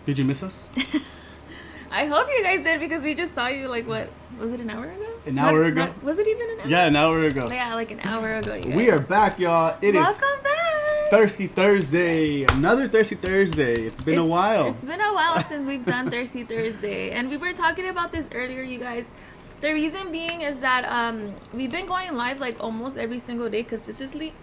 Did you miss us? I hope you guys did because we just saw you like what was it, an hour ago? An hour ago? Was it even an hour? Yeah, an hour ago. Yeah, like an hour ago. You guys. We are back, y'all. Welcome back. Thirsty Thursday. Another Thirsty Thursday. It's been a while. It's been a while since we've done Thirsty Thursday, and we were talking about this earlier, you guys. The reason being is that we've been going live like almost every single day consistently,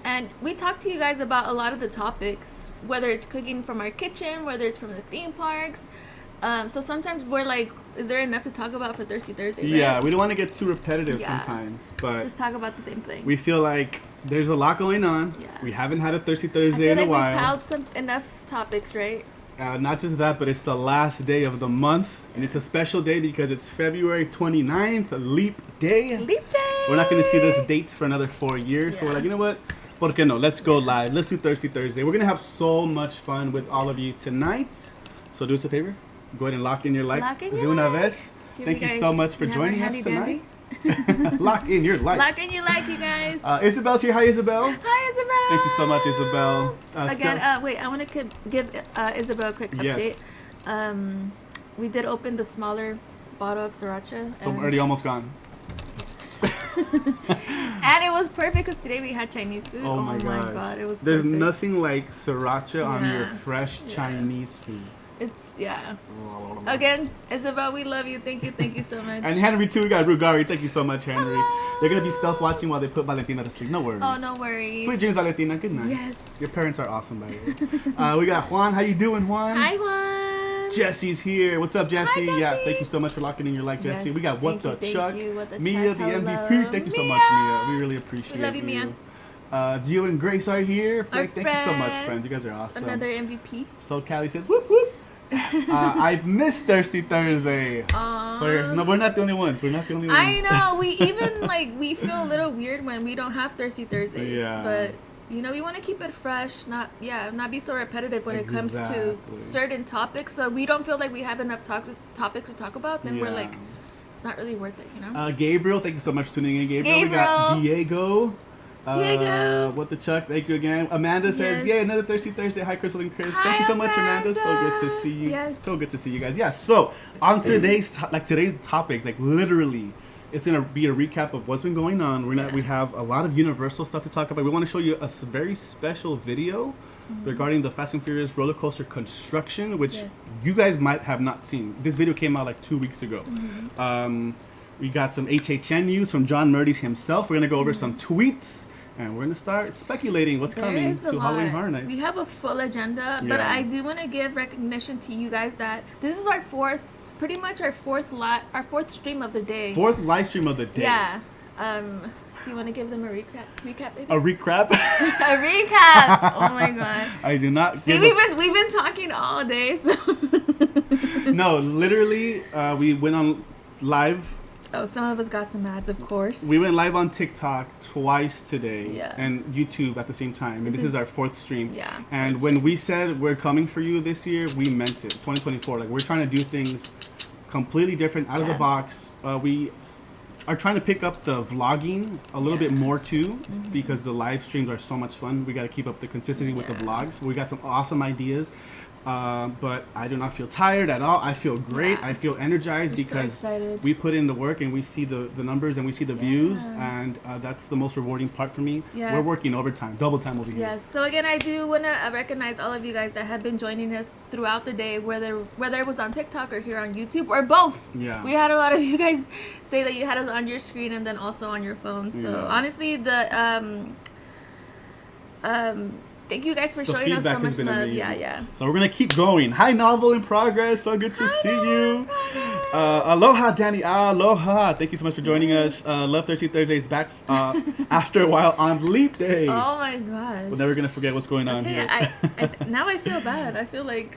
and we talked to you guys about a lot of the topics, whether it's cooking from our kitchen, whether it's from the theme parks. So sometimes we're like, is there enough to talk about for Thirsty Thursday? Right? Yeah, we don't want to get too repetitive sometimes, but just talk about the same thing. We feel like there's a lot going on. Yeah. We haven't had a Thirsty Thursday in a while. I feel like we've piled enough topics, right? Not just that, but it's the last day of the month, and it's a special day because it's February 29th, Leap Day. Leap Day! We're not going to see this date for another 4 years, so we're like, you know what? ¿Por qué no? Let's go live. Let's do Thirsty Thursday. We're going to have so much fun with all of you tonight. So do us a favor. Go ahead and lock in your like. Lock in your like. Thank you so much for joining us tonight. Lock in your like. Lock in your like, you guys. Isabel's here. Hi, Isabel. Hi, Isabel. Thank you so much, Isabel. Again, wait, I want to give Isabel a quick update. Yes. We did open the smaller bottle of sriracha. So I'm already almost gone. And it was perfect because today we had Chinese food. Oh my god, it was perfect. There's nothing like sriracha on your fresh Chinese food. It's, Again, Isabel, we love you. Thank you so much. And Henry, too. We got Rugari. Thank you so much, Henry. Hello. They're going to be stealth watching while they put Valentina to sleep. No worries. Oh, no worries. Sweet dreams, Valentina. Good night. Yes. Your parents are awesome, by the way. We got Juan. How you doing, Juan? Hi, Juan. Jesse's here. What's up, Jesse? Hi, Jesse. Yeah, thank you so much for locking in your like, Jesse. Yes, we got What the Chuck. Mia, the MVP. Thank you so much, Mia. We really appreciate you. We love you, Mia. Gio and Grace are here. Thank you so much, friends. You guys are awesome. Another MVP. So Callie says, whoop, whoop. I've missed Thirsty Thursday. So no, we're not the only ones. We're not the only ones. I know. We even we feel a little weird when we don't have Thirsty Thursdays. Yeah. But we want to keep it fresh, not be so repetitive when it comes to certain topics. So we don't feel like we have enough topics to talk about. Then we're like, it's not really worth it, Gabriel, thank you so much for tuning in, Gabriel. We got Diego. What the Chuck, thank you again. Amanda says, yay, another Thirsty Thursday. Hi, Cristal and Cris. Thank you so much, Amanda. So good to see you. Yes. So good to see you guys. Yeah, so on today's topics, literally, it's going to be a recap of what's been going on. We have a lot of Universal stuff to talk about. We want to show you a very special video regarding the Fast and Furious roller coaster construction, which you guys might have not seen. This video came out 2 weeks ago. We got some HHN news from John Murdy's himself. We're going to go over some tweets. And we're going to start speculating what's coming to Halloween Horror Nights. We have a full agenda, but I do want to give recognition to you guys that this is our fourth stream of the day. Fourth live stream of the day. Yeah. Do you want to give them a recap, baby? A recap? A recap. Oh my god. I do not. See, we've been talking all day. So. No, literally, we went on live. Oh, some of us got some ads, of course. We went live on TikTok twice today and YouTube at the same time. And this is our fourth stream. Yeah. And when we said we're coming for you this year, we meant it. 2024. We're trying to do things completely different, out of the box. We are trying to pick up the vlogging a little bit more too, because the live streams are so much fun. We got to keep up the consistency with the vlogs. We got some awesome ideas. But I do not feel tired at all. I feel great. I feel energized because we put in the work and we see the numbers and we see the views, and that's the most rewarding part for me. We're working overtime, double time over here. Yes. So again, I do want to recognize all of you guys that have been joining us throughout the day, whether it was on TikTok or here on YouTube or both. Yeah. We had a lot of you guys say that you had us on your screen and then also on your phone. So honestly, thank you guys for showing us so much love. Amazing. Yeah. So we're going to keep going. Hi, Novel in Progress. So good to see you. Aloha, Danny. Aloha. Thank you so much for joining us. Love Thirsty Thursdays back after a while on Leap Day. Oh, my gosh. We're never going to forget what's going on here. Now I feel bad. I feel like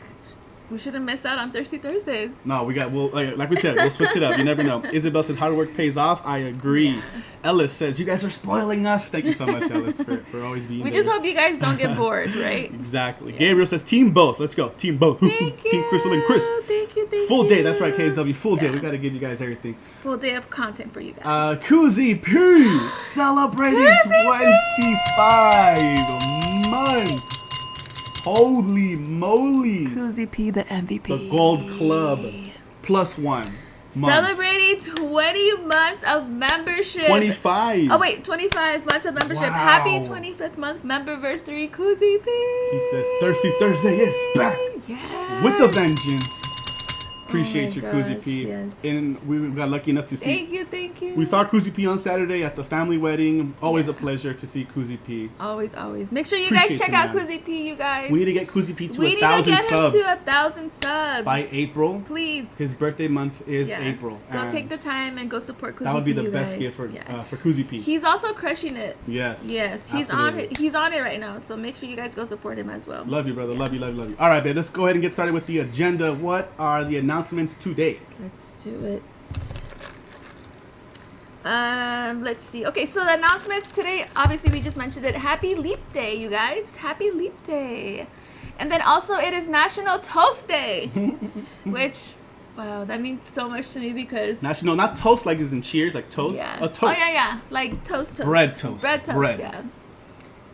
we shouldn't miss out on Thirsty Thursdays. No, like we said, we'll switch it up. You never know. Isabel said hard work pays off. I agree. Yeah. Ellis says, you guys are spoiling us. Thank you so much, Ellis, for always being there. We just hope you guys don't get bored, right? Exactly. Yeah. Gabriel says, team both. Let's go. Team both. Thank you. Team Cristal and Cris. Thank you. Full day. That's right, KSW. Full day. We got to give you guys everything. Full day of content for you guys. Kuzi P celebrating 25 months. Holy moly! Koozie P, the MVP. The Gold Club +1 month. Celebrating 20 months of membership. 25. Oh wait, 25 months of membership. Wow. Happy 25th month memberversary, Koozie P. He says Thirsty Thursday is back. Yeah. With a vengeance. Appreciate Oh my you, Koozie gosh, P. yes. And we got lucky enough to see. Thank you. We saw Koozie P on Saturday at the family wedding. Always a pleasure to see Koozie P. Always. Make sure you Appreciate guys check you, out man. Koozie P, you guys. We need to get Koozie P to We 1,000 need to get him subs to 1,000 subs by April. Please. His birthday month is April. Go and take the time and go support Koozie P. that would be the you best guys. gift for Koozie P. He's also crushing it. Yes. He's on it. He's on it right now. So make sure you guys go support him as well. Love you, brother. Love you. All right, babe. Let's go ahead and get started with the agenda. What are the announcements today? Let's do it. Let's see. Okay, so the announcements today, obviously we just mentioned it. Happy Leap Day, you guys. Happy Leap Day. And then also it is National Toast Day, which, wow, that means so much to me because... National, not toast like is in cheers, like toast. Yeah. A toast. Oh, yeah. Like toast. Bread toast. Bread toast, yeah.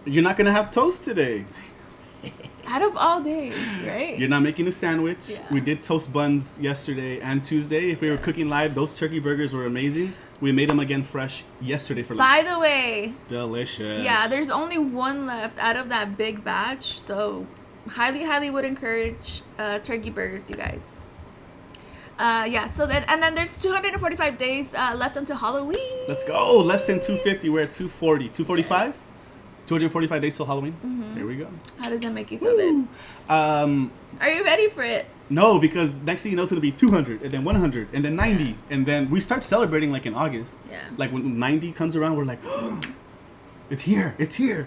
You're not going to have toast today. Out of all days, right? You're not making a sandwich. Yeah. We did toast buns yesterday and Tuesday. If we were cooking live, those turkey burgers were amazing. We made them again fresh yesterday for lunch. By the way, delicious. Yeah, there's only one left out of that big batch, so highly would encourage turkey burgers, you guys. So then there's 245 days left until Halloween. Let's go. Less than 250. We're at 240. 245? Yes. 245 days till Halloween. Mm-hmm. There we go. How does that make you feel, babe? Are you ready for it? No, because next thing you know, it's going to be 200, and then 100, and then 90. And then we start celebrating like in August. Yeah. Like when 90 comes around, we're like, oh, it's here.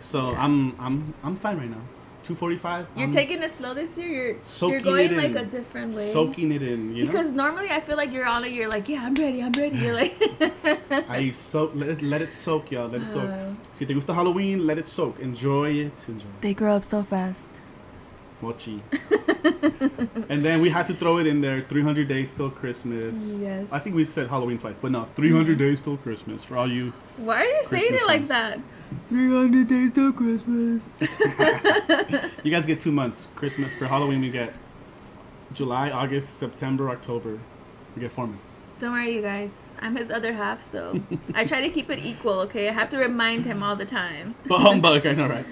So yeah. I'm fine right now. 245. You're taking it slow this year. You're going like a different way. Soaking it in, you know? Because normally I feel like you're on it. You're like, yeah, I'm ready. You're like... let it soak, y'all. Let it soak. Si te gusta Halloween, let it soak. Enjoy it. They grow up so fast. Mochi. And then we had to throw it in there. 300 days till Christmas. Yes. I think we said Halloween twice, but no, 300 days till Christmas for all you. Why are you saying it like that? 300 days till Christmas. You guys get 2 months. Christmas for Halloween we get July, August, September, October. We get 4 months. Don't worry, you guys. I'm his other half, so I try to keep it equal, okay? I have to remind him all the time. But humbug, I know, right?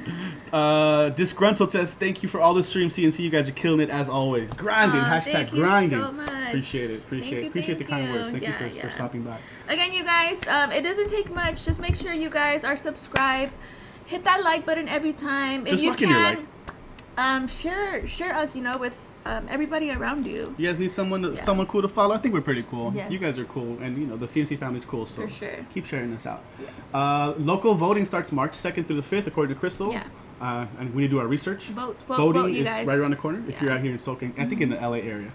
Disgruntled says, thank you for all the streams, CNC. You guys are killing it as always. Grinding. Hashtag grinding. Thank you so much. Appreciate it. Appreciate the kind words. Thank you for stopping by. Again, you guys, it doesn't take much. Just make sure you guys are subscribed. Hit that like button every time. Just if you can, share us, with everybody around you. You guys need someone cool to follow? I think we're pretty cool. Yes. You guys are cool, and the CNC family's cool, so for sure. Keep sharing us out. Yes. Local voting starts March 2nd through the 5th, according to Crystal. Yeah. And we need to do our research. Voting is guys. right around the corner if you're out here in Soaking. I think in the LA area.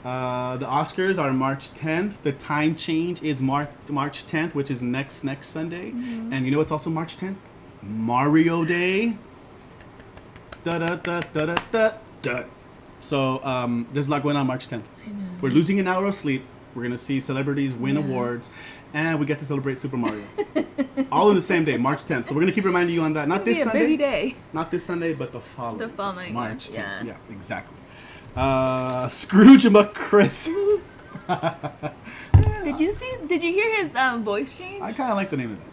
The Oscars are March 10th. The time change is March 10th, which is next Sunday. Mm-hmm. And you know what's also March 10th? Mario Day. So there's a lot going on March 10th. I know. We're losing an hour of sleep. We're going to see celebrities win awards. And we get to celebrate Super Mario. All in the same day, March 10th. So we're going to keep reminding you on that. Not this Sunday. Busy day. Not this Sunday, but the following. The following March 10th. Yeah. Yeah, exactly. Scrooge McChris. Did you hear his voice change? I kind of like the name of that.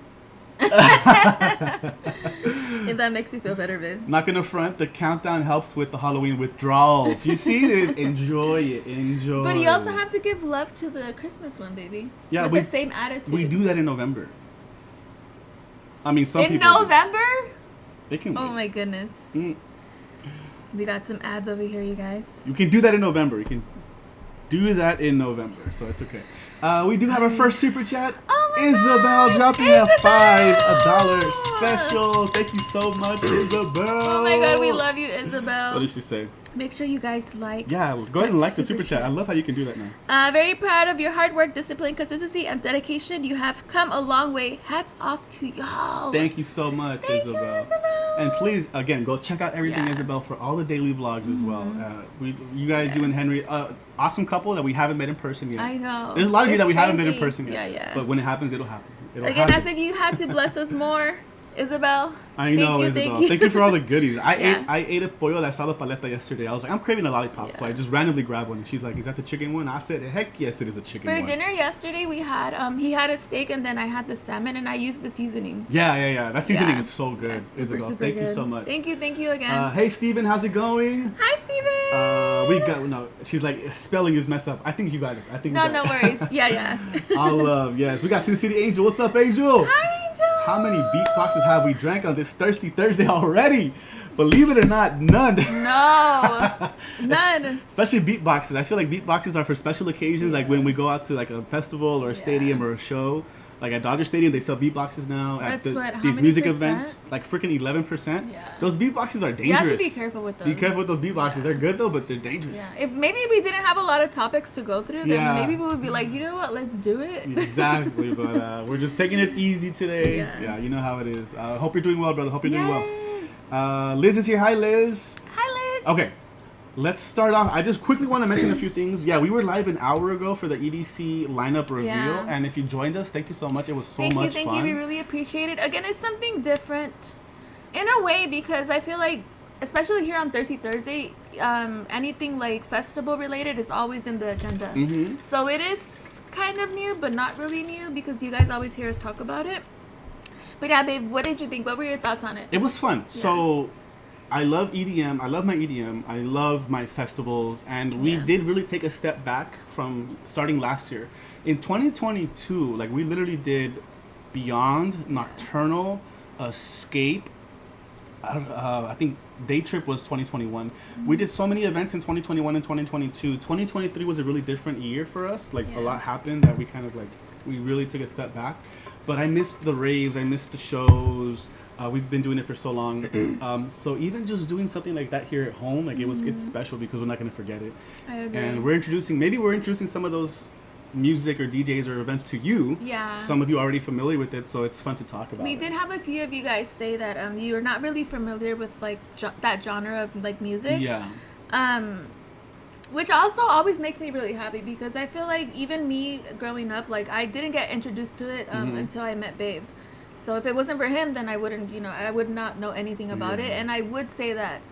If that makes you feel better, babe. Not gonna front. The countdown helps with the Halloween withdrawals. You see it. Enjoy it. Enjoy. But you also have to give love to the Christmas one, baby. Yeah, with the same attitude. We do that in November. I mean, some people. In November? They can. Oh wait. My goodness. We got some ads over here, you guys. You can do that in November. You can do that in November, so it's okay. We do have our first super chat. Oh my Isabel gosh, dropping Isabel! a $5 special. Thank you so much, Isabel. Oh my God, we love you, Isabel. What did she say? Make sure you guys like. Yeah, go ahead and like the super chat. I love how you can do that now. Very proud of your hard work, discipline, consistency, and dedication. You have come a long way. Hats off to y'all. Thank you so much, Thank Isabel. you, Isabel. And please, again, go check out everything Isabel for all the daily vlogs as well. You guys, you and Henry, awesome couple that we haven't met in person yet. I know. There's a lot of you that we haven't met in crazy. person yet. Yeah. But when it happens, it'll happen. Again, as if you had to bless us more. Isabel. I know, Isabel. Thank you for all the goodies. Yeah. I ate a pollo de asado paleta yesterday. I was like, I'm craving a lollipop, so I just randomly grabbed one. And she's like, is that the chicken one? I said, heck yes, it is the chicken one. For dinner yesterday, we had he had a steak, and then I had the salmon, and I used the seasoning. Yeah. That seasoning is so good, Isabel. Super Thank good. you so much. Thank you again. Hey, Steven, how's it going? Hi, Steven. She's like, spelling is messed up. I think you got it. No worries. Yeah. All love, yes. We got Sin City Angel. What's up, Angel? Hi, Angel. How many beatboxes have we drank on this Thirsty Thursday already? Believe it or not, none. No, none. Especially beatboxes. I feel like beatboxes are for special occasions, like when we go out to like a festival or a stadium or a show. Like at Dodger Stadium, they sell beatboxes now. These music events, like freaking 11%. Yeah. Those beatboxes are dangerous. You have to be careful with those. Be careful with those beatboxes. They're good though, but they're dangerous. Yeah. If maybe we didn't have a lot of topics to go through, then maybe we would be like, you know what, let's do it. Exactly, but we're just taking it easy today. Yeah, you know how it is. Hope you're doing well, brother. Hope you're doing well. Liz is here. Hi, Liz. Hi, Liz. Okay. Let's start off. I just quickly want to mention a few things. Yeah, we were live an hour ago for the EDC lineup reveal. Yeah. And if you joined us, thank you so much. It was so much fun. Thank you. We really appreciate it. Again, it's something different in a way because I feel like, especially here on Thirsty Thursday, anything like festival related is always in the agenda. Mm-hmm. So it is kind of new, but not really new because you guys always hear us talk about it. But yeah, babe, what did you think? What were your thoughts on it? It was fun. Yeah. So I love EDM. I love my EDM. I love my festivals. And we did really take a step back from starting last year. In 2022, like we literally did Beyond, Nocturnal, Escape. I think Day Trip was 2021. Mm-hmm. We did so many events in 2021 and 2022. 2023 was a really different year for us. Like a lot happened that we kind of like, we really took a step back. But I missed the raves. I missed the shows. We've been doing it for so long. So even just doing something like that here at home, like it's special because we're not going to forget it. I agree. And we're introducing some of those music or DJs or events to you. Yeah. Some of you are already familiar with it, so it's fun to talk about. We did have a few of you guys say that you are not really familiar with like that genre of like music. Yeah. Which also always makes me really happy because I feel like even me growing up, like I didn't get introduced to it until I met Babe. So if it wasn't for him, then I wouldn't, I would not know anything about it. And I would say that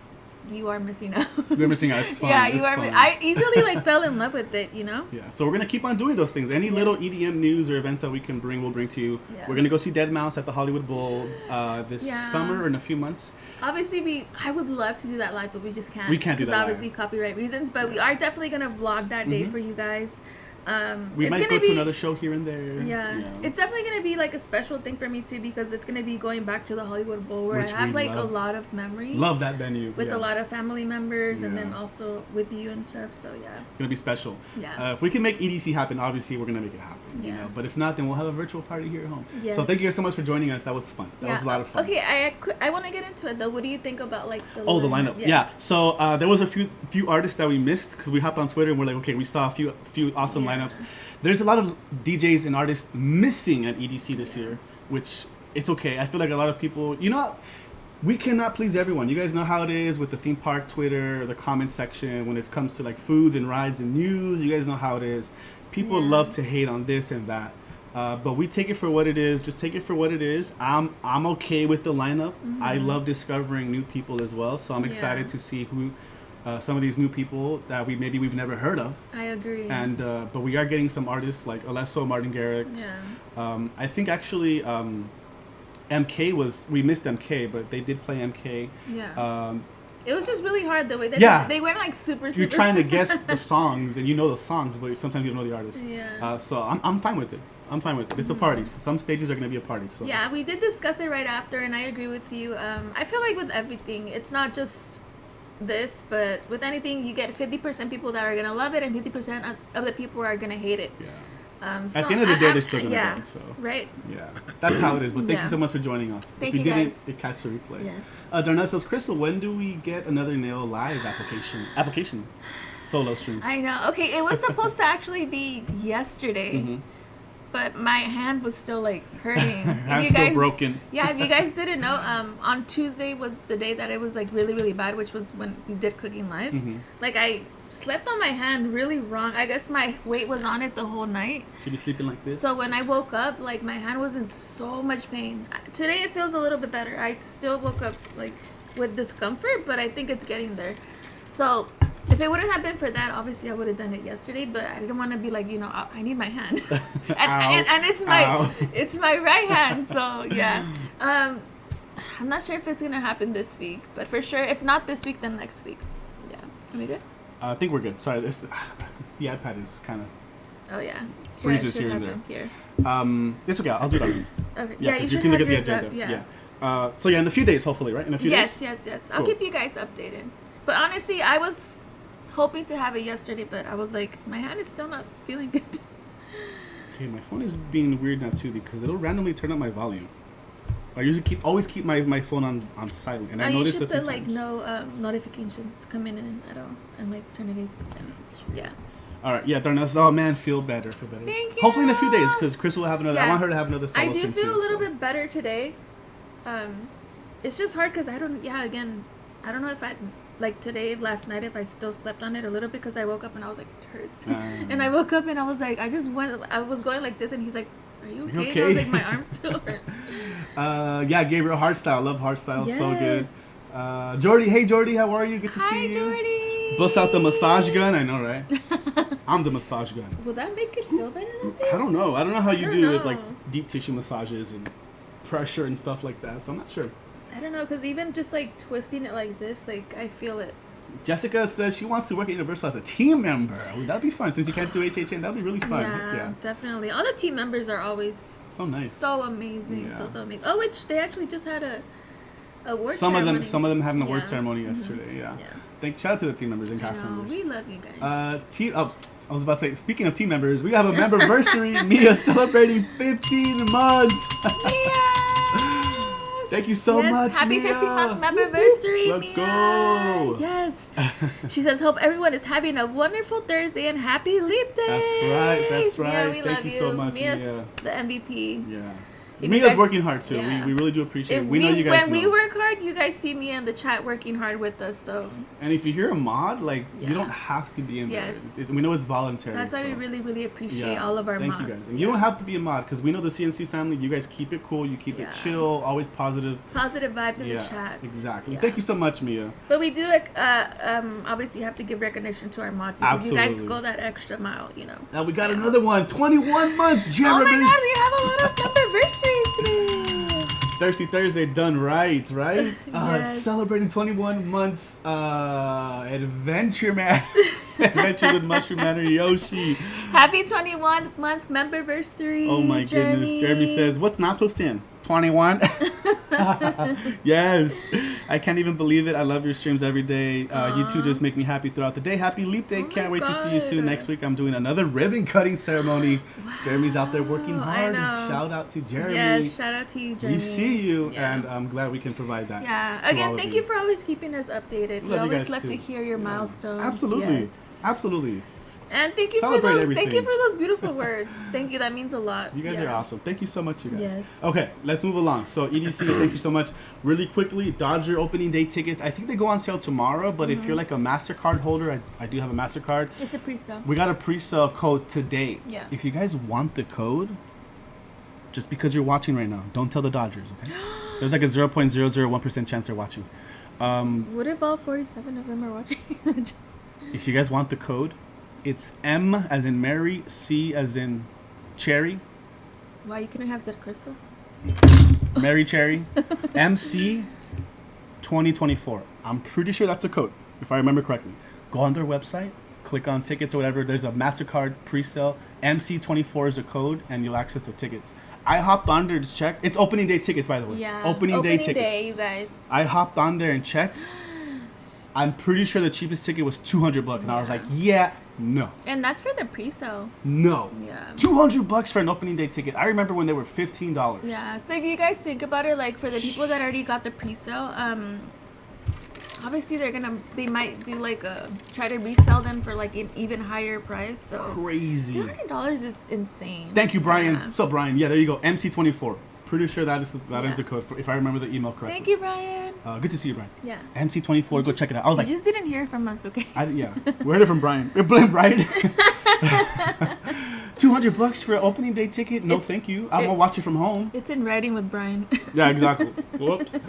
you are missing out. You're missing out. It's fun. Yeah, you are. I easily like fell in love with it, Yeah. So we're gonna keep on doing those things. Any little EDM news or events that we can bring, we'll bring to you. Yeah. We're gonna go see Deadmau5 at the Hollywood Bowl this summer or in a few months. Obviously, I would love to do that live, but we just can't. We can't do that obviously live. Copyright reasons. But we are definitely gonna vlog that day for you guys. We might go to another show here and there. Yeah. It's definitely going to be like a special thing for me too because it's going to be going back to the Hollywood Bowl where I have like a lot of memories. Love that venue. With a lot of family members and then also with you and stuff. So yeah. It's going to be special. Yeah. If we can make EDC happen, obviously we're going to make it happen. Yeah. You know? But if not, then we'll have a virtual party here at home. Yes. So thank you guys so much for joining us. That was fun. That was a lot of fun. Okay, I want to get into it though. What do you think about like the the lineup? Yes. Yeah. So there was a few artists that we missed because we hopped on Twitter and we're like, okay, we saw a few awesome lineups. There's a lot of DJs and artists missing at EDC this year, which it's okay. I feel like a lot of people, we cannot please everyone. You guys know how it is with the theme park Twitter, the comment section, when it comes to like foods and rides and news. You guys know how it is. People love to hate on this and that. But we take it for what it is. Just take it for what it is. I'm okay with the lineup. I love discovering new people as well. So I'm excited to see who some of these new people that we've never heard of. I agree. And but we are getting some artists like Alesso, Martin Garrix. Yeah. I think actually MK we missed MK, but they did play MK. Yeah. It was just really hard the way that they went like super. You're trying to guess the songs and you know the songs, but sometimes you don't know the artist. Yeah. So I'm fine with it. It's a party. Some stages are going to be a party. So. Yeah, we did discuss it right after, and I agree with you. I feel like with everything, it's not just this, but with anything, you get 50% people that are going to love it, and 50% of the people are going to hate it. Yeah. At the end of the day, they're still going to go. So. Right. Yeah. That's how it is. But thank you so much for joining us. Thank if you guys. didn't, it catch the replay. Yes. Darnell says, Crystal, when do we get another Nail Live application? Solo stream. I know. Okay, it was supposed to actually be yesterday. but my hand was still like hurting. Hand's still broken. Yeah, if you guys didn't know, on Tuesday was the day that it was like really, really bad, which was when we did Cooking Live. Mm-hmm. Like I slept on my hand really wrong. I guess my weight was on it the whole night. Should be sleeping like this. So when I woke up, like my hand was in so much pain. Today it feels a little bit better. I still woke up like with discomfort, but I think it's getting there. So if it wouldn't have been for that, obviously I would have done it yesterday. But I didn't want to be like, I need my hand, and it's my right hand. So yeah, I'm not sure if it's gonna happen this week, but for sure, if not this week, then next week. Yeah, are we good? I think we're good. Sorry, the iPad is kind of. Oh yeah. Freezes here and there. Here. It's okay. I'll do that. Okay. Yeah, you you should can have look at yours the up. agenda. Yeah. So yeah, in a few days, hopefully, right? In a few days. Yes. I'll Cool. keep you guys updated. But honestly, I was hoping to have it yesterday, but I was like, my hand is still not feeling good. Okay, my phone is being weird now too because it'll randomly turn up my volume. I usually always keep my phone on silent, and I noticed you a should few put like times. no notifications coming in at all, and like turn it down. Yeah. All right, yeah, Darnell. Oh man, feel better. Thank you. Hopefully in a few days, because Chris will have another. I Yeah. want her to have another solo I do sim feel too, a little so. bit better today. It's just hard because I don't. Yeah, again, I don't know if last night, if I still slept on it a little bit because I woke up and I was like, it hurts. And I woke up and I was like, I was going like this, and he's like, are you okay? And I was like, my arm still hurts. Yeah, Gabriel Hardstyle. Love Hardstyle. Yes. So good. Jordy. Hey, Jordy. How are you? Good to see you. Hi, Jordy. Bust out the massage gun. I know, right? I'm the massage gun. Will that make it feel better? A bit? I don't know. I don't know how you I do don't with like know. deep tissue massages and pressure and stuff like that. So I'm not sure. I don't know, because even just like twisting it like this, like I feel it. Jessica says she wants to work at Universal as a team member. Oh, that'd be fun. Since you can't do HHN, that'd be really fun. Heck Yeah, definitely. All the team members are always So nice. so amazing, Yeah. so amazing. Oh, which they actually just had a award Some ceremony. of them had an award Yeah. ceremony Mhm. yesterday. Yeah. Yeah. Shout out to the team members and I cast know, members. we love you guys. I was about to say, speaking of team members, we have a memberversary. Mia celebrating 15 months. Thank you so much, Happy Mia. 15-month memberversary, Let's Mia. go. Yes. She says, hope everyone is having a wonderful Thursday and happy Leap Day. That's right. Mia, we Thank love you so much, Mia's the MVP. Yeah. If you Mia's guys- working hard too. yeah. We really do appreciate it. If We know you guys when know. we work hard, you guys see me in the chat working hard with us. So And if you're a mod, like Yeah. you don't have to be in Yes. there. We know it's voluntary. that's why so. we really, really appreciate Yeah. all of our Thank mods. you guys. And you don't have to be a mod because we know the CNC family. You guys keep it cool. You keep Yeah. it chill. Always positive. Positive vibes in Yeah, the chat. exactly. Yeah. Thank you so much, Mia. But we do, obviously, you have to give recognition to our mods because you guys Absolutely. go that extra mile, you know. Now we got another one. 21 months, Oh Jeremy. my God, we have a lot of anniversaries today. Thirsty Thursday done right? Yes. Celebrating 21 months. Adventure Man. Adventure with Mushroom Man or Yoshi. Happy 21-month memberversary. Oh my goodness. Jeremy says, what's 9 plus 10? 21. Yes. I can't even believe it. I love your streams every day. You two just make me happy throughout the day. Happy Leap Day. Oh Can't my wait to see you soon. God. Next week I'm doing another ribbon cutting ceremony. Wow. Jeremy's out there working I hard. know. Shout out to Jeremy. Yes, shout out to you, Jeremy. We see you, Yeah. and I'm glad we can provide that. Yeah. to all Again, of thank you for always keeping us updated. We Love you always guys love too. to hear your milestones. Absolutely. Yes. Absolutely. And thank you Celebrate for those. everything. Thank you for those beautiful words. Thank you. That means a lot. You guys Yeah. are awesome. Thank you so much, you guys. Yes. Okay, let's move along. So EDC, thank you so much. Really quickly, Dodger opening day tickets. I think they go on sale tomorrow, but if you're like a MasterCard holder, I do have a MasterCard. It's a pre-sale. We got a pre-sale code today. Yeah. If you guys want the code, just because you're watching right now, don't tell the Dodgers, okay? There's like a 0.001% chance they're watching. What if all 47 of them are watching? If you guys want the code, it's M as in Mary, C as in Cherry, Why you couldn't have said Crystal? Mary Cherry, MC 2024. I'm pretty sure that's the code, if I remember correctly. Go on their website, click on tickets or whatever. There's a MasterCard pre-sale. MC24 is a code, and you'll access the tickets. I hopped on there to check. It's opening day tickets, by the way. Yeah. Opening day tickets. Day, you guys. I hopped on there and checked. I'm pretty sure the cheapest ticket was $200, and I was Yeah. like, yeah, no. And that's for the pre-sale. No. Yeah. $200 for an opening day ticket. I remember when they were $15. Yeah. So if you guys think about it, like for the people that already got the pre-sale, obviously they might do like try to resell them for like an even higher price. So crazy. $200 is insane. Thank you, Brian. Yeah. What's up, Brian? Yeah, there you go. MC24. Pretty sure that is the code if I remember the email correctly. Thank you, Brian. Good to see you, Brian. Yeah. MC24. Go check it out. I was like, you just didn't hear from us, okay? Yeah, we heard it from Brian. Blame Brian. $200 for an opening day ticket? No, thank you. I won't watch it from home. It's in writing with Brian. Yeah, exactly. Whoops.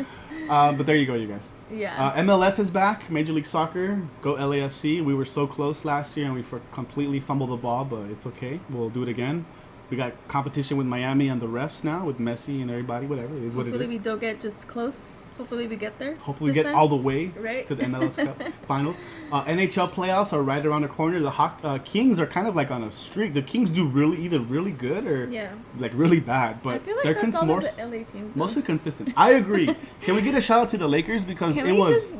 But there you go, you guys. Yeah. MLS is back. Major League Soccer. Go LAFC. We were so close last year and we completely fumbled the ball, but it's okay. We'll do it again. We got competition with Miami and the refs now with Messi and everybody. Whatever. It is what it is. Hopefully we don't get just close. Hopefully we get there. Hopefully we get all the way to the MLS Cup finals. NHL playoffs are right around the corner. The Kings are kind of like on a streak. The Kings do either really good or like really bad. But I feel like that's all of the LA teams. Mostly consistent. I agree. Can we get a shout out to the Lakers because it was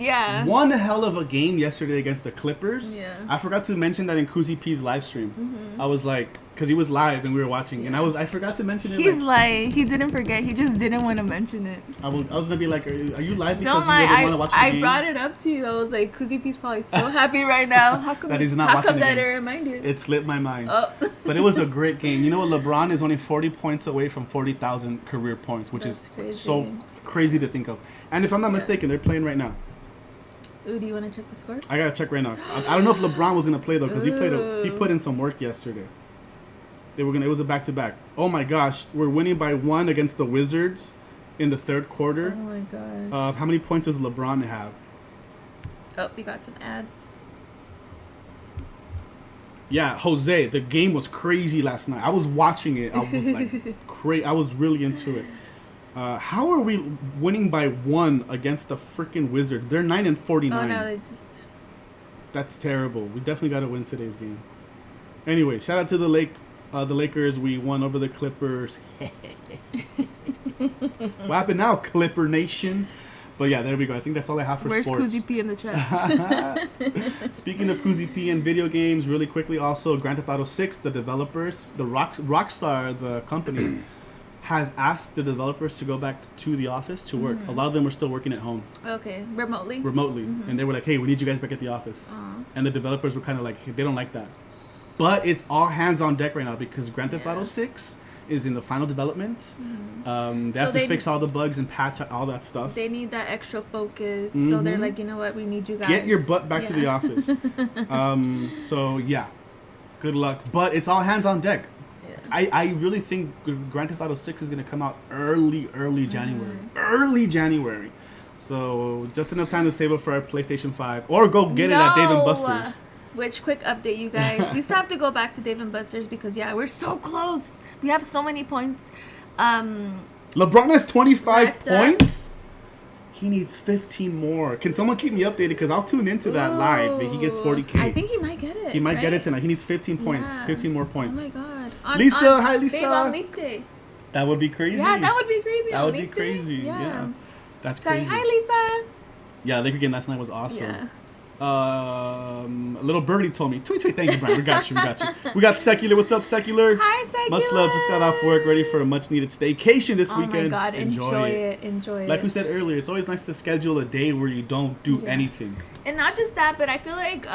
one hell of a game yesterday against the Clippers. Yeah. I forgot to mention that in Kuzi P's live stream. Mm-hmm. I was like, because he was live and we were watching, and I forgot to mention it. He's like, he didn't forget. He just didn't want to mention it. I was gonna be like, are you live because don't lie. you want to watch the game? I brought it up to you. I was like, Kuzi P's probably so happy right now. How come that he's not watching the game? How come that it reminded? It slipped my mind. Oh. But it was a great game. You know what? LeBron is only 40 points away from 40,000 career points, which is crazy. So crazy to think of. And if I'm not mistaken, they're playing right now. Ooh, do you want to check the score? I gotta check right now. I don't know if LeBron was gonna play though, because he put in some work yesterday. It was a back-to-back. Oh my gosh, we're winning by 1 against the Wizards in the third quarter. Oh my gosh. How many points does LeBron have? Oh, we got some ads. Yeah, Jose, the game was crazy last night. I was watching it. I was like, I was really into it. How are we winning by 1 against the freaking Wizards? They're 9-49. Oh no, they just. That's terrible. We definitely got to win today's game. Anyway, shout out to the Lakers. We won over the Clippers. What happened now, Clipper Nation? But yeah, there we go. I think that's all I have for sports. Where's Kuzi P in the chat? Speaking of Kuzi P and video games, really quickly also, Grand Theft Auto 6, the developers, the Rockstar, the company, has asked the developers to go back to the office to work. A lot of them were still working at home. Okay, remotely. Mm-hmm. And they were like, hey, we need you guys back at the office. And the developers were kind of like, hey, they don't like that. But it's all hands on deck right now because Grand Theft Auto 6 is in the final development. They have to fix all the bugs and patch all that stuff. They need that extra focus. So they're like, you know what, we need you guys. Get your butt back to the office. So yeah, good luck. But it's all hands on deck. Yeah. I really think Grand Theft Auto 6 is going to come out early January. Early January. So just enough time to save up for our PlayStation 5. Or go get it at Dave & Buster's. Which, quick update, you guys. We still have to go back to Dave & Buster's because, we're so close. We have so many points. LeBron has 25 points? He needs 15 more. Can someone keep me updated? Because I'll tune into that live if he gets 40K. I think he might get it. He might get it tonight. He needs 15 points. 15 more points. Oh, my God. Hi, Lisa. Babe, on Leap Day. That would be crazy. Yeah, that would be crazy. That would be crazy. Yeah. That's crazy. Hi, Lisa. Yeah, Laker game last night was awesome. Yeah. A little birdie told me, tweet, thank you, Brian. We got you. We got Secular. What's up, Secular? Hi, Secular. Much love. Just got off work, ready for a much needed staycation this weekend. Oh my God, enjoy it. Like we said earlier, it's always nice to schedule a day where you don't do anything. And not just that, but I feel like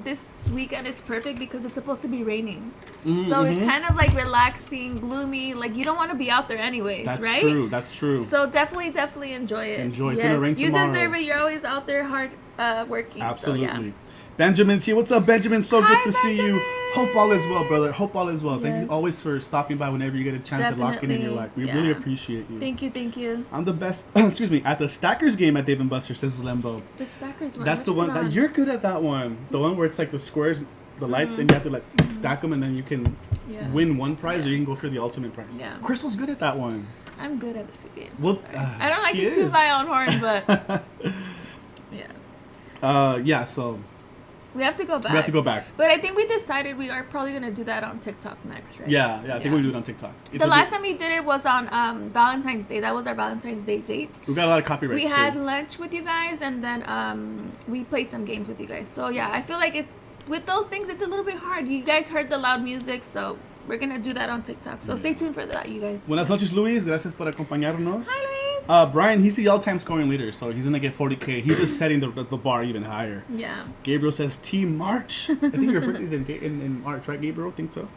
this weekend is perfect because it's supposed to be raining. So it's kind of like relaxing, gloomy. Like you don't want to be out there anyways, right? That's true. So definitely enjoy it. It's gonna rain tomorrow. You deserve it. You're always out there hard working. Absolutely. So, yeah. Benjamin's here. What's up, Benjamin? So good to see you. Benjamin. Hope all is well, brother. Hope all is well. Yes. Thank you always for stopping by whenever you get a chance to lock in your life. We really appreciate you. Thank you. I'm the best. Excuse me. At the Stackers game at Dave & Buster's, says Lembo. The Stackers one. That's the one that you're good at. That one. The one where it's like the squares, the lights, and you have to like stack them, and then you can win one prize, or you can go for the ultimate prize. Yeah. Crystal's good at that one. I'm good at a few games. Well, I don't like to toot my own horn, but So. We have to go back. But I think we decided we are probably going to do that on TikTok next, right? Yeah, I think we'll do it on TikTok. The last time we did it was on Valentine's Day. That was our Valentine's Day date. We got a lot of copyrights, We had lunch with you guys, and then we played some games with you guys. So, I feel like with those things, it's a little bit hard. You guys heard the loud music, so we're going to do that on TikTok. So stay tuned for that, you guys. Buenas noches, Luis. Gracias por acompañarnos. Hi, Luis. Brian, he's the all-time scoring leader, so he's gonna get 40K. He's just setting the bar even higher. Yeah. Gabriel says Team March. I think your birthday's in March, right, Gabriel? I think so.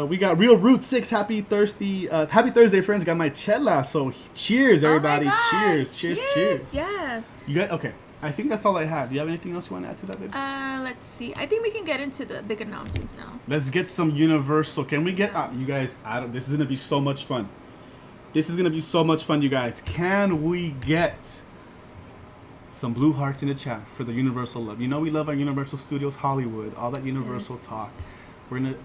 We got Real Root 6. Happy Thursday, friends. Got my chela. So cheers, everybody. Oh my God. Cheers. Yeah. You got okay. I think that's all I have. Do you have anything else you want to add to that, babe? Let's see. I think we can get into the big announcements now. Let's get some Universal. Can we get you guys? This is gonna be so much fun. You guys. Can we get some blue hearts in the chat for the Universal love? You know we love our Universal Studios Hollywood. All that Universal talk. We're gonna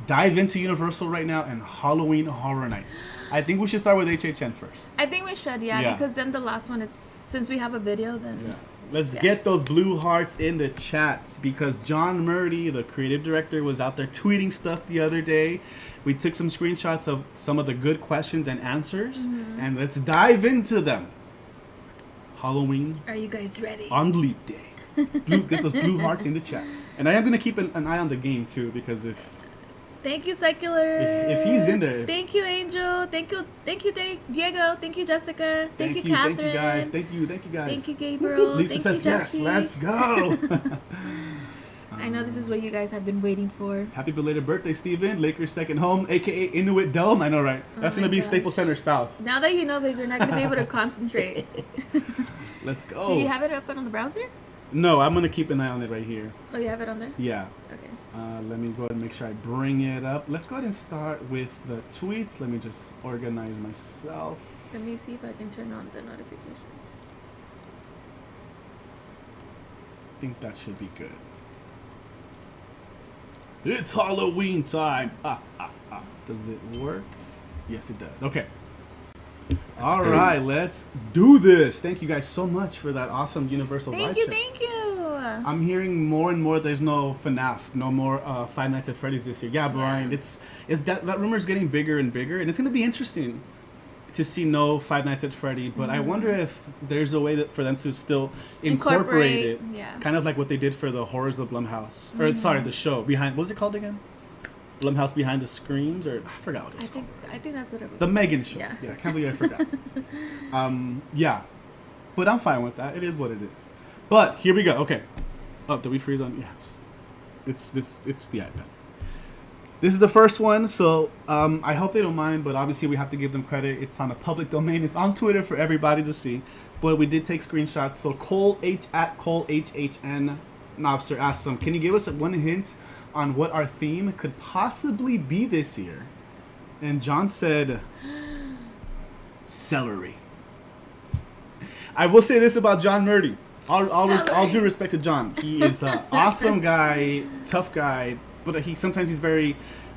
dive into Universal right now and Halloween Horror Nights. I think we should start with HHN first. I think we should, yeah, because then the last one, since we have a video, then. Yeah. Let's get those blue hearts in the chats because John Murdy, the creative director, was out there tweeting stuff the other day. We took some screenshots of some of the good questions and answers, and let's dive into them. Halloween. Are you guys ready? On Leap Day. Get those blue hearts in the chat. And I am going to keep an eye on the game, too, because Thank you, Secular. If he's in there. Thank you, Angel. Thank you, Diego. Thank you, Jessica. Thank you, Catherine. Thank you, guys. Thank you, guys. Thank you, Gabriel. Lisa says, yes, let's go. I know this is what you guys have been waiting for. Happy belated birthday, Steven. Lakers' second home, a.k.a. Inuit Dome. I know, right? That's going to be Staples Center South. Now that you know that you're not going to be able to concentrate. Let's go. Do you have it open on the browser? No, I'm going to keep an eye on it right here. Oh, you have it on there? Yeah. Okay. Let me go ahead and make sure I bring it up. Let's go ahead and start with the tweets. Let me just organize myself. Let me see if I can turn on the notifications. I think that should be good. It's Halloween time. Does it work? Yes, it does. Okay. All right, let's do this. Thank you guys so much for that awesome Universal vibe check. Thank you. I'm hearing more and more there's no FNAF, no more Five Nights at Freddy's this year. Yeah, Brian, it's that rumor's getting bigger and bigger, and it's gonna be interesting to see no Five Nights at Freddy. But I wonder if there's a way for them to still incorporate it, kind of like what they did for the Horrors of Blumhouse, or sorry, the show behind. What was it called again? Blumhouse Behind the Screams, or I forgot what it's called. I think that's what it was. The Megan show. Yeah, I can't believe I forgot. Yeah, but I'm fine with that. It is what it is. But here we go. Okay. Oh, did we freeze on? Yeah. It's the iPad. This is the first one, so I hope they don't mind. But obviously, we have to give them credit. It's on a public domain. It's on Twitter for everybody to see. But we did take screenshots. So Cole HHN Knobster asked them, "Can you give us one hint on what our theme could possibly be this year?" And John said, "Celery." I will say this about John Murdy. All due respect to John. He is an awesome guy, tough guy, but sometimes he's very...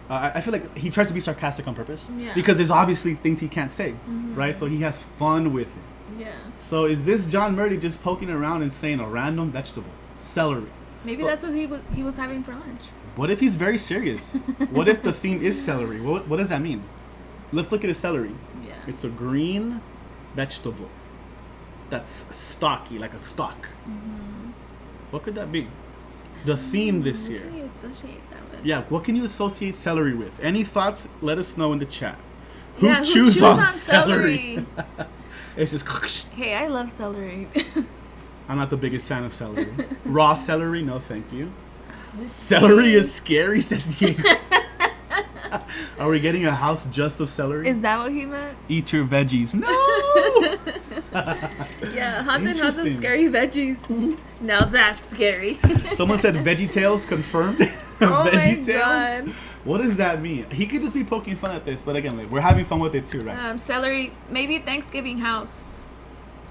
I feel like he tries to be sarcastic on purpose. Yeah. Because there's obviously things he can't say, right? So he has fun with it. Yeah. So is this John Murdy just poking around and saying a random vegetable? Celery. Maybe that's what he was having for lunch. What if he's very serious? What if the theme is celery? What does that mean? Let's look at his celery. Yeah. It's a green vegetable that's stocky, like a stalk. What could that be? The theme this year. What can you associate that with? Yeah, what can you associate celery with? Any thoughts? Let us know in the chat. Who chews on celery? It's just... Hey, I love celery. I'm not the biggest fan of celery. Raw celery? No, thank you. Celery is scary, says Diego. Are we getting a house just of celery? Is that what he meant? Eat your veggies. No! Yeah, haunted house of scary veggies. Now that's scary. Someone said VeggieTales confirmed. Oh VeggieTales? my God. What does that mean? He could just be poking fun at this, but again, like, we're having fun with it too, right? Celery, maybe Thanksgiving house.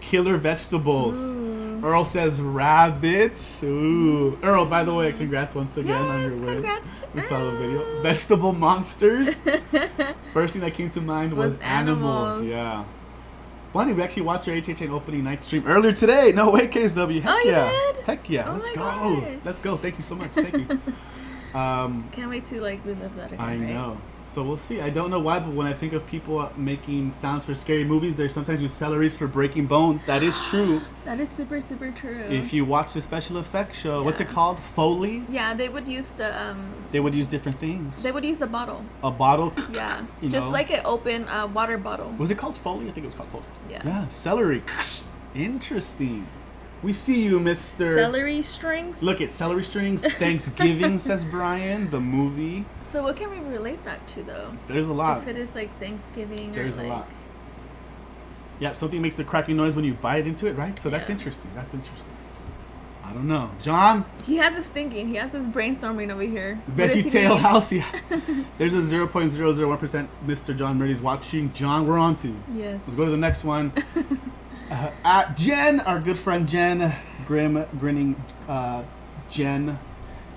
Killer vegetables. Ooh. Earl says rabbits. Ooh. Earl, by the way, congrats once again on your win. Congrats. We saw the video. Vegetable monsters. First thing that came to mind was animals. Yeah. Funny, we actually watched your HHN opening night stream earlier today. No way, KSW. Heck you yeah. did? Heck yeah. Oh Let's my go. gosh. Let's go. Thank you so much. Thank you. Can't wait to relive that again. I know. So we'll see. I don't know why, but when I think of people making sounds for scary movies, they sometimes use celeries for breaking bones. That is true. That is super, super true. If you watch the special effects show, Yeah. what's it called? Foley? Yeah, they would use the They would use different things. They would use the bottle. A bottle? Yeah, You just know? like an open water bottle. Was it called Foley? I think it was called Foley. Yeah. Yeah, celery. Interesting. We see you, Mr. Celery strings. Look at celery strings. Thanksgiving, says Brian. The movie. So what can we relate that to though? There's a lot. If it is like Thanksgiving There's or a like. lot. Yeah, something makes the cracking noise when you bite into it, right? So that's Yeah. interesting. That's interesting. I don't know. John? He has his thinking. He has his brainstorming over here. What does he Veggie Tail mean? House. Yeah. There's a 0.001% Mr. John Murray's watching. John, we're on to. Yes. Let's go to the next one. At Jen, our good friend Jen, grinning Jen,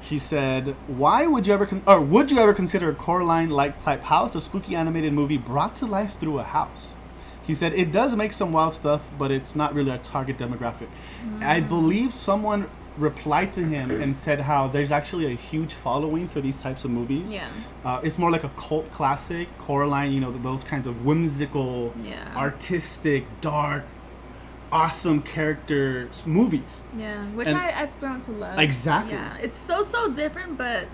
she said, "Why would you ever would you ever consider a Coraline-like type house a spooky animated movie brought to life through a house?" He said, "It does make some wild stuff, but it's not really our target demographic." I believe someone replied to him and said how there's actually a huge following for these types of movies. Yeah. It's more like a cult classic. Coraline, you know, those kinds of whimsical, Yeah. artistic, dark, awesome characters movies. Yeah, which And- I've grown to love. Exactly. Yeah, it's so different, but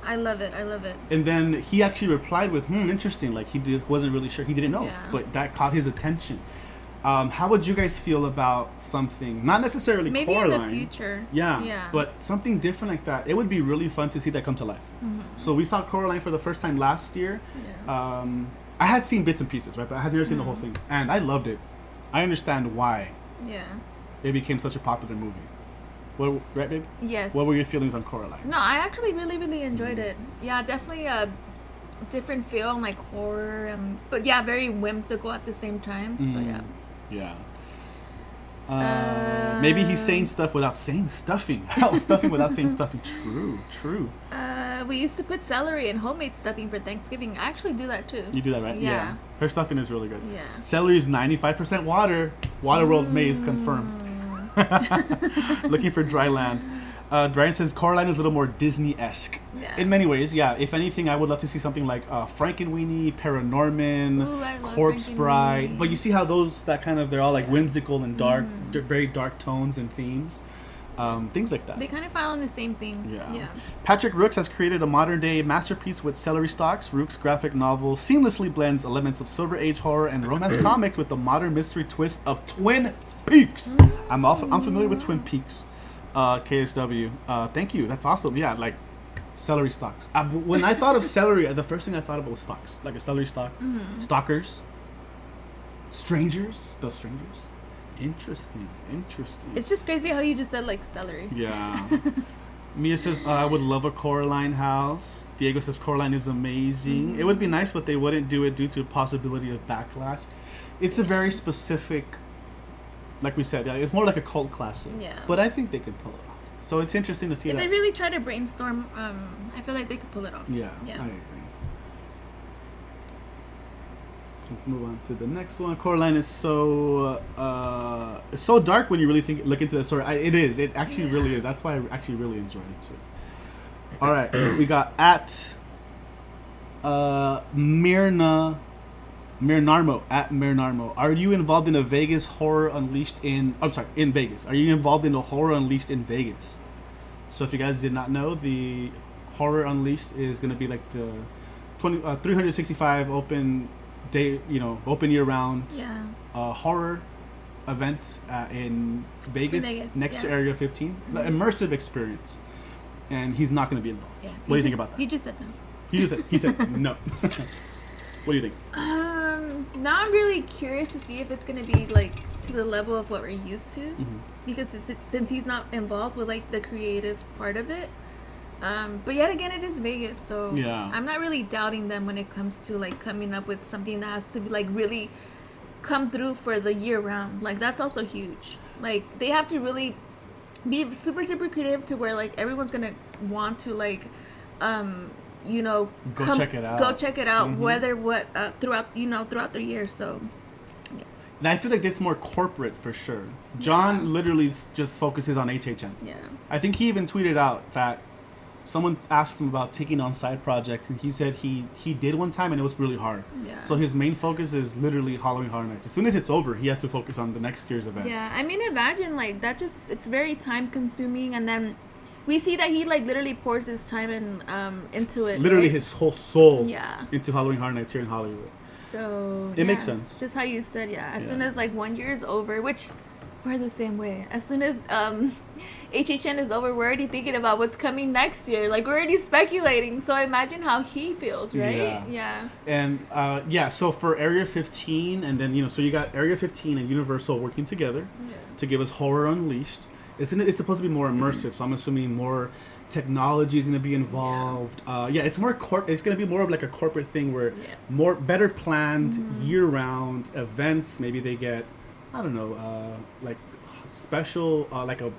I love it. I love it. And then he actually replied with, interesting. Like wasn't really sure. He didn't know, Yeah. but that caught his attention. How would you guys feel about something, not necessarily Maybe Coraline? in the future. Yeah, Yeah. but something different like that. It would be really fun to see that come to life. Mm-hmm. So we saw Coraline for the first time last year. Yeah. I had seen bits and pieces, right? But I had never seen the whole thing. And I loved it. I understand why Yeah. it became such a popular movie. What, right, babe? Yes. What were your feelings on Coraline? No, I actually really enjoyed it. Yeah, definitely a different feel and like horror, but yeah, very whimsical at the same time. So yeah. Yeah. Maybe he's saying stuff without saying stuffing. Stuffing without saying stuffing. True. We used to put celery in homemade stuffing for Thanksgiving. I actually do that too. You do that, right? Yeah. Her stuffing is really good. Yeah. Celery is 95% water. Waterworld Maze confirmed. Looking for dry land. Brian says Coraline is a little more Disney-esque. Yeah. In many ways, yeah. If anything, I would love to see something like Frankenweenie, Paranorman, Ooh, I love Corpse Bride. Frankenweenie. But you see how they're all like whimsical and dark, very dark tones and themes. Things like that. They kind of fall on the same thing. Yeah. Patrick Rooks has created a modern-day masterpiece with celery stalks. Rooks' graphic novel seamlessly blends elements of Silver Age horror and romance comics with the modern mystery twist of Twin Peaks. I'm familiar with Twin Peaks. KSW. Thank you. That's awesome. Yeah, like celery stalks. When I thought of celery, the first thing I thought about was stalks, like a celery stalk. Stalkers. Strangers. The strangers. Interesting. It's just crazy how you just said like celery. Yeah. Mia says, I would love a Coraline house. Diego says Coraline is amazing. It would be nice, but they wouldn't do it due to possibility of backlash. It's a very specific, like we said, it's more like a cult classic. Yeah. But I think they could pull it off. So it's interesting to see If that. they really try to brainstorm, I feel like they could pull it off. Yeah, Yeah. I agree. Let's move on to the next one. Coraline is so it's so dark when you really look into the story. It is. It actually really is. That's why I actually really enjoyed it too. All right, we got at Mirnarmo at Mirnarmo. Are you involved in a Vegas horror unleashed in? I'm sorry, in Vegas. Are you involved in a horror unleashed in Vegas? So if you guys did not know, the horror unleashed is going to be like the 365 open day, open year round Yeah. horror event in Vegas, Vegas, next to yeah. Area 15. The immersive experience. And he's not going to be involved. Yeah. What do you think about that? He just said no. He said no. What do you think? Now I'm really curious to see if it's gonna be like to the level of what we're used to, because since he's not involved with like the creative part of it. But yet again, it is Vegas, so Yeah. I'm not really doubting them when it comes to like coming up with something that has to be like really come through for the year round. Like that's also huge. Like they have to really be super creative to where like everyone's gonna want to like Go check it out. Go check it out. Whether throughout the year. So And I feel like that's more corporate for sure. John literally just focuses on HHN. yeah. I think he even tweeted out that someone asked him about taking on side projects, and he said he did one time and it was really hard. Yeah. So his main focus is literally Halloween Horror Nights. As soon as it's over, he has to focus on the next year's event. Yeah, I mean, imagine like that. It's very time consuming, and then we see that he like literally pours his time into it. Literally right? his whole soul. Yeah. Into Halloween Horror Nights here in Hollywood. So it makes sense. Just how you said, yeah. As Yeah. soon as like 1 year is over, which we're the same way. As soon as HHN is over, we're already thinking about what's coming next year. Like we're already speculating. So imagine how he feels, right? Yeah. And so for Area 15, and then so you got Area 15 and Universal working together to give us Horror Unleashed. It's supposed to be more immersive, so I'm assuming more technology is going to be involved. It's more it's going to be more of like a corporate thing where better planned year round events. Maybe they get, I don't know, like special like a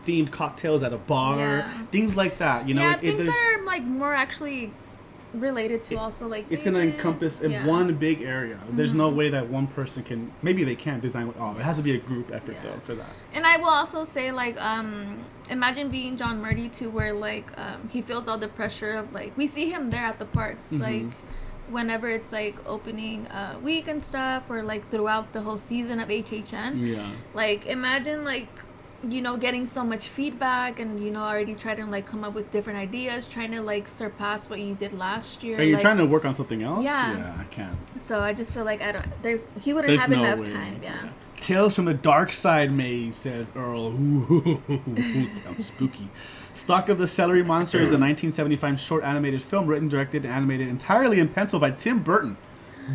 themed cocktails at a bar, things like that. Things that are like more actually related to also like it's going to encompass in one big area. There's no way that one person can, maybe they can design it has to be a group effort though for that. And I will also say like imagine being John Murdy too, where like he feels all the pressure of like, we see him there at the parks like whenever it's like opening week and stuff, or like throughout the whole season of HHN. Like imagine like getting so much feedback and already trying to like come up with different ideas, trying to like surpass what you did last year. Are you trying to work on something else? Yeah, I can't. So I just feel like he wouldn't have enough time. Yeah. Tales from the Dark Side, May, says Earl. Ooh, sounds spooky. Stalk of the Celery Monster is a 1975 short animated film written, directed, and animated entirely in pencil by Tim Burton.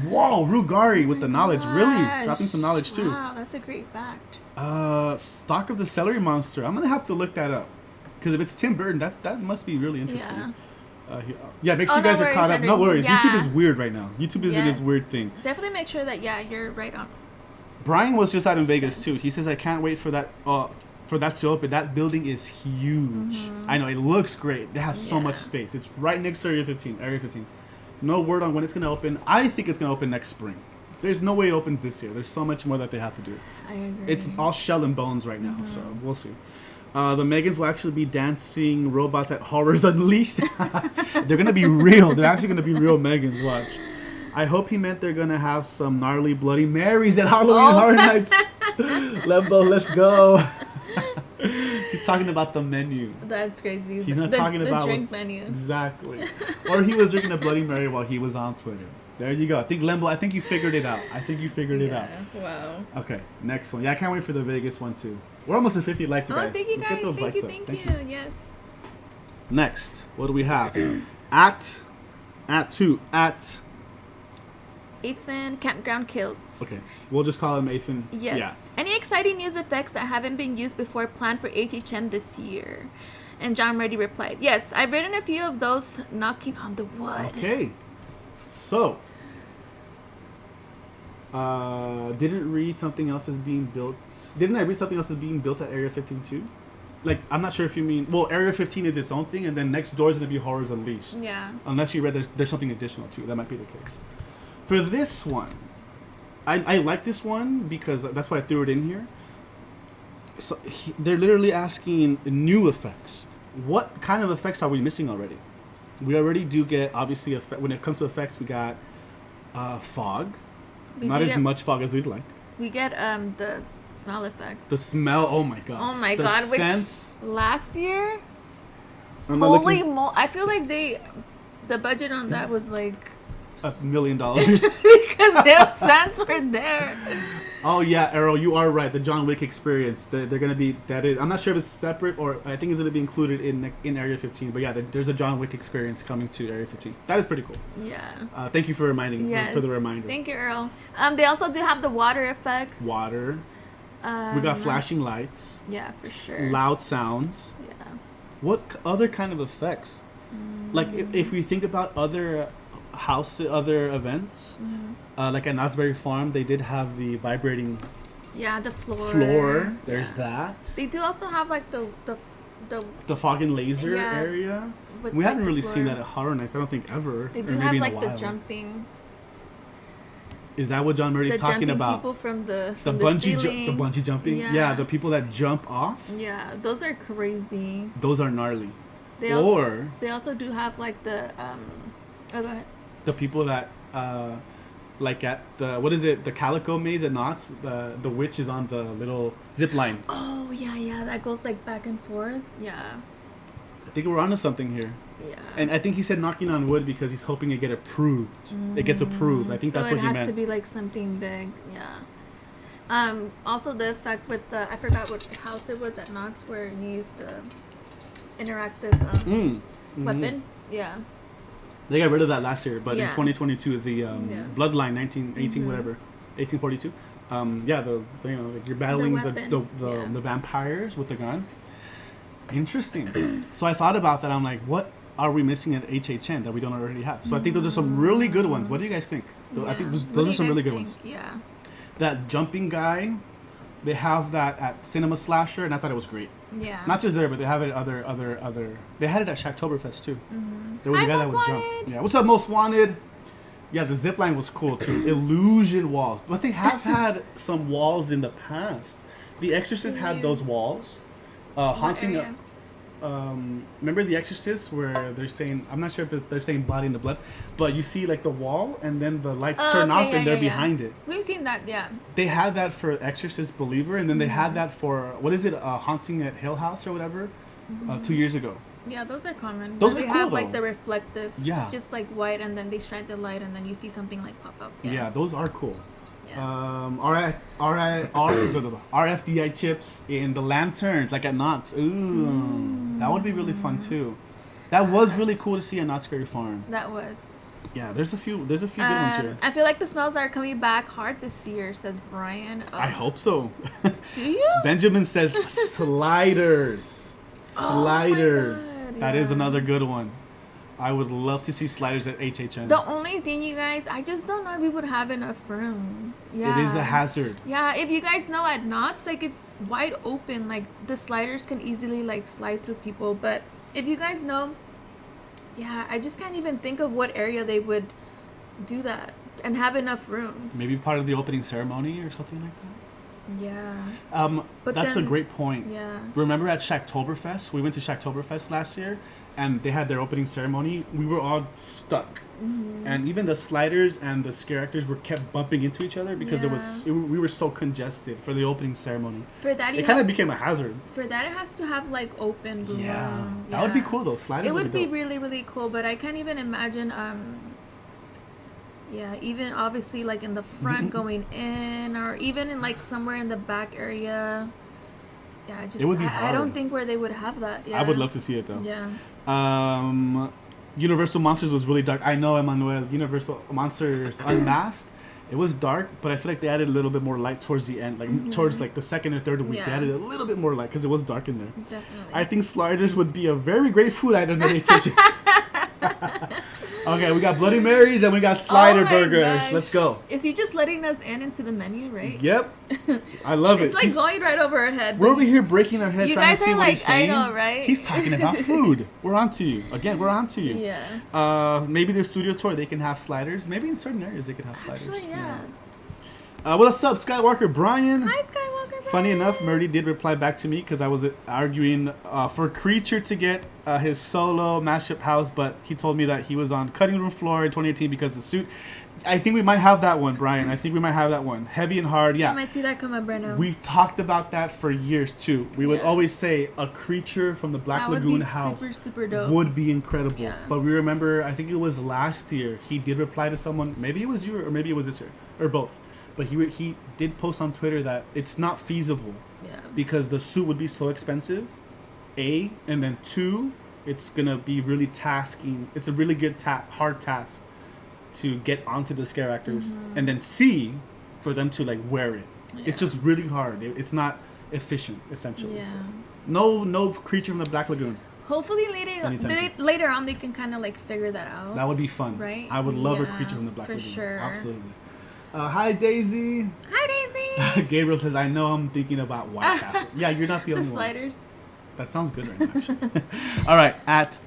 Whoa, Rugari with the knowledge. Really dropping some knowledge too. Wow, that's a great fact. Stalk of the Celery Monster. I'm gonna have to look that up, because if it's Tim Burton, that must be really interesting. Make sure you guys are caught up. No worries. YouTube is weird right now. YouTube is in this weird thing. Definitely make sure that you're right on. Brian was just out in Vegas too. He says, I can't wait for that to open. That building is huge. I know, it looks great. They have so much space. It's right next to Area 15. No word on when it's gonna open. I think it's gonna open next spring. There's no way it opens this year. There's so much more that they have to do. I agree. It's all shell and bones right now, so we'll see. The Megans will actually be dancing robots at Horrors Unleashed. They're gonna be real. They're actually gonna be real Megans. Watch. I hope he meant they're gonna have some gnarly Bloody Marys at Halloween Horror Nights. Lembo, let's go. He's talking about the menu. That's crazy. He's not talking about the drink menu. Exactly. Or he was drinking a Bloody Mary while he was on Twitter. There you go. Lembo, I think you figured it out. it out. Wow. Okay, next one. I can't wait for the Vegas one too. We're almost at 50 likes, you guys. Thank you Let's guys. get those likes up. Thank you. Yes. Next, what do we have? at Ethan Campground Kills. Okay, we'll just call him Ethan. Yes. Yeah. Any exciting news effects that haven't been used before planned for HHN this year? And John Murdy replied, yes, I've written a few of those, knocking on the wood. Okay. So, didn't I read something else is being built at Area 15 too? Like, I'm not sure if you mean, well, Area 15 is its own thing, and then next door is going to be Horrors Unleashed. Yeah. Unless you read there's something additional too. That might be the case. For this one, I like this one because that's why I threw it in here. So they're literally asking new effects. What kind of effects are we missing already? We already do get, obviously, when it comes to effects, we got fog. Not as much fog as we'd like. We get the smell effects. The smell, oh my god. Oh my the god, sense. Which last year, I feel like the budget on that was like $1 million. because the scents were there. Oh yeah, Errol, you are right. The John Wick experience. They're gonna be I'm not sure if it's separate or I think it's gonna be included in Area 15. But yeah, there's a John Wick experience coming to Area 15. That is pretty cool. Yeah. Thank you for reminding for the reminder. Thank you, Earl. They also do have the water effects. Water. We got flashing lights. Yeah, for sure. Loud sounds. Yeah. What other kind of effects? Like if we think about other events, like at Knott's Berry Farm, they did have the vibrating. Yeah, the floor. There's that. They do also have like the fog and laser area. We haven't really seen that at Horror Nights. I don't think ever. They do have like the jumping. Is that what John Murray's talking about? People from the bungee jumping. Yeah, the people that jump off. Yeah, those are crazy. Those are gnarly. They they also do have like the oh, go ahead. The people that like at the what is it? The Calico Maze at Knott's. The witch is on the little zip line. Oh yeah, that goes like back and forth. Yeah. I think we're onto something here. Yeah. And I think he said knocking on wood because he's hoping it get approved. It gets approved. I think that's what he meant. So it has to be like something big. Yeah. Also the effect with the I forgot what house it was at Knott's where he used the interactive weapon. Yeah. They got rid of that last year, but in 2022, the Bloodline 1918 whatever, 1842. Like you're battling the vampires with the gun. Interesting. So I thought about that. I'm like, what are we missing at HHN that we don't already have? So I think those are some really good ones. What do you guys think? I think those are some really good ones. Yeah. That jumping guy, they have that at Cinema Slasher, and I thought it was great. Yeah. Not just there, but they have it at other. They had it at Shacktoberfest too. There was a guy that would jump. Yeah. What's up, Most Wanted? Yeah, the zip line was cool too. Illusion walls, but they have had some walls in the past. The Exorcist had those walls. Haunting. Remember The Exorcist where they're saying, I'm not sure if they're saying body in the blood, but you see like the wall and then the lights turn off and they're behind it. We've seen that, yeah. They had that for Exorcist Believer, and then they had that for what is it, Haunting at Hill House or whatever, 2 years ago. Yeah, those are common. Those are they cool, have though. like the reflective, Yeah, just like white, and then they shine the light, and then you see something like pop up. Yeah, those are cool. Yeah. RFDI chips in the lanterns, like at Knott's. Ooh, that would be really fun too. That was really cool to see at Knott's Scary Farm. That was. Yeah, there's a few good ones here. I feel like the smells are coming back hard this year, says Brian. I hope so. Do you? Benjamin says sliders. Sliders. Oh my God, that is another good one. I would love to see sliders at HHN. The only thing, you guys, I just don't know if we would have enough room. Yeah. It is a hazard. Yeah, if you guys know at Knott's, like it's wide open. Like the sliders can easily like slide through people. But if you guys know, yeah, I just can't even think of what area they would do that and have enough room. Maybe part of the opening ceremony or something like that. Yeah. But that's a great point. Yeah. Remember at Shacktoberfest? We went to Shacktoberfest last year, and they had their opening ceremony. We were all stuck, and even the sliders and the scare actors were kept bumping into each other because we were so congested for the opening ceremony. For that, it kind of became a hazard. For that, it has to have like open room. Yeah, that would be cool though. Sliders. It would be really, really cool, but I can't even imagine. Yeah, even obviously like in the front going in, or even in like somewhere in the back area. Yeah, just it would be hard. I don't think where they would have that. Yeah. I would love to see it though. Yeah. Universal Monsters was really dark. I know, Emmanuel. Universal Monsters Unmasked. It was dark, but I feel like they added a little bit more light towards the end, like towards like the second or third week. Yeah. They added a little bit more light because it was dark in there. Definitely. I think sliders would be a very great food item at HHN. Okay, we got Bloody Marys and we got slider burgers. Gosh. Let's go. Is he just letting us into the menu, right? Yep. I love it. It's like going right over our head. We're over here breaking our head you trying guys to see are what like, he's saying. I know, right? He's talking about food. We're on to you. Again, we're on to you. Yeah. Maybe the studio tour, they can have sliders. Maybe in certain areas they could have sliders. Actually, yeah. What's up, Skywalker Brian? Hi, Skywalker Brian. Funny enough, Murdy did reply back to me because I was arguing for Creature to get his solo mashup house, but he told me that he was on cutting room floor in 2018 because of the suit. I think we might have that one, Brian. I think we might have that one. Heavy and hard, yeah. You might see that come up right now. We've talked about that for years too. We would always say a Creature from the Black Lagoon house super dope. would be incredible. Yeah. But we remember, I think it was last year, he did reply to someone. Maybe it was you or maybe it was this year or both. But he did post on Twitter that it's not feasible because the suit would be so expensive, A, and then 2, it's going to be really tasking. It's a really good hard task to get onto the scare actors. And then C, for them to like wear it. Yeah. It's just really hard. It's not efficient, essentially. Yeah. So. No Creature from the Black Lagoon. Hopefully later on they can kind of like figure that out. That would be fun. Right? I would love a Creature from the Black Lagoon. For sure. Absolutely. Hi, Daisy. Hi, Daisy. Gabriel says, I know I'm thinking about White Castle. Yeah, you're not the only one. The sliders. That sounds good right now, actually. All right.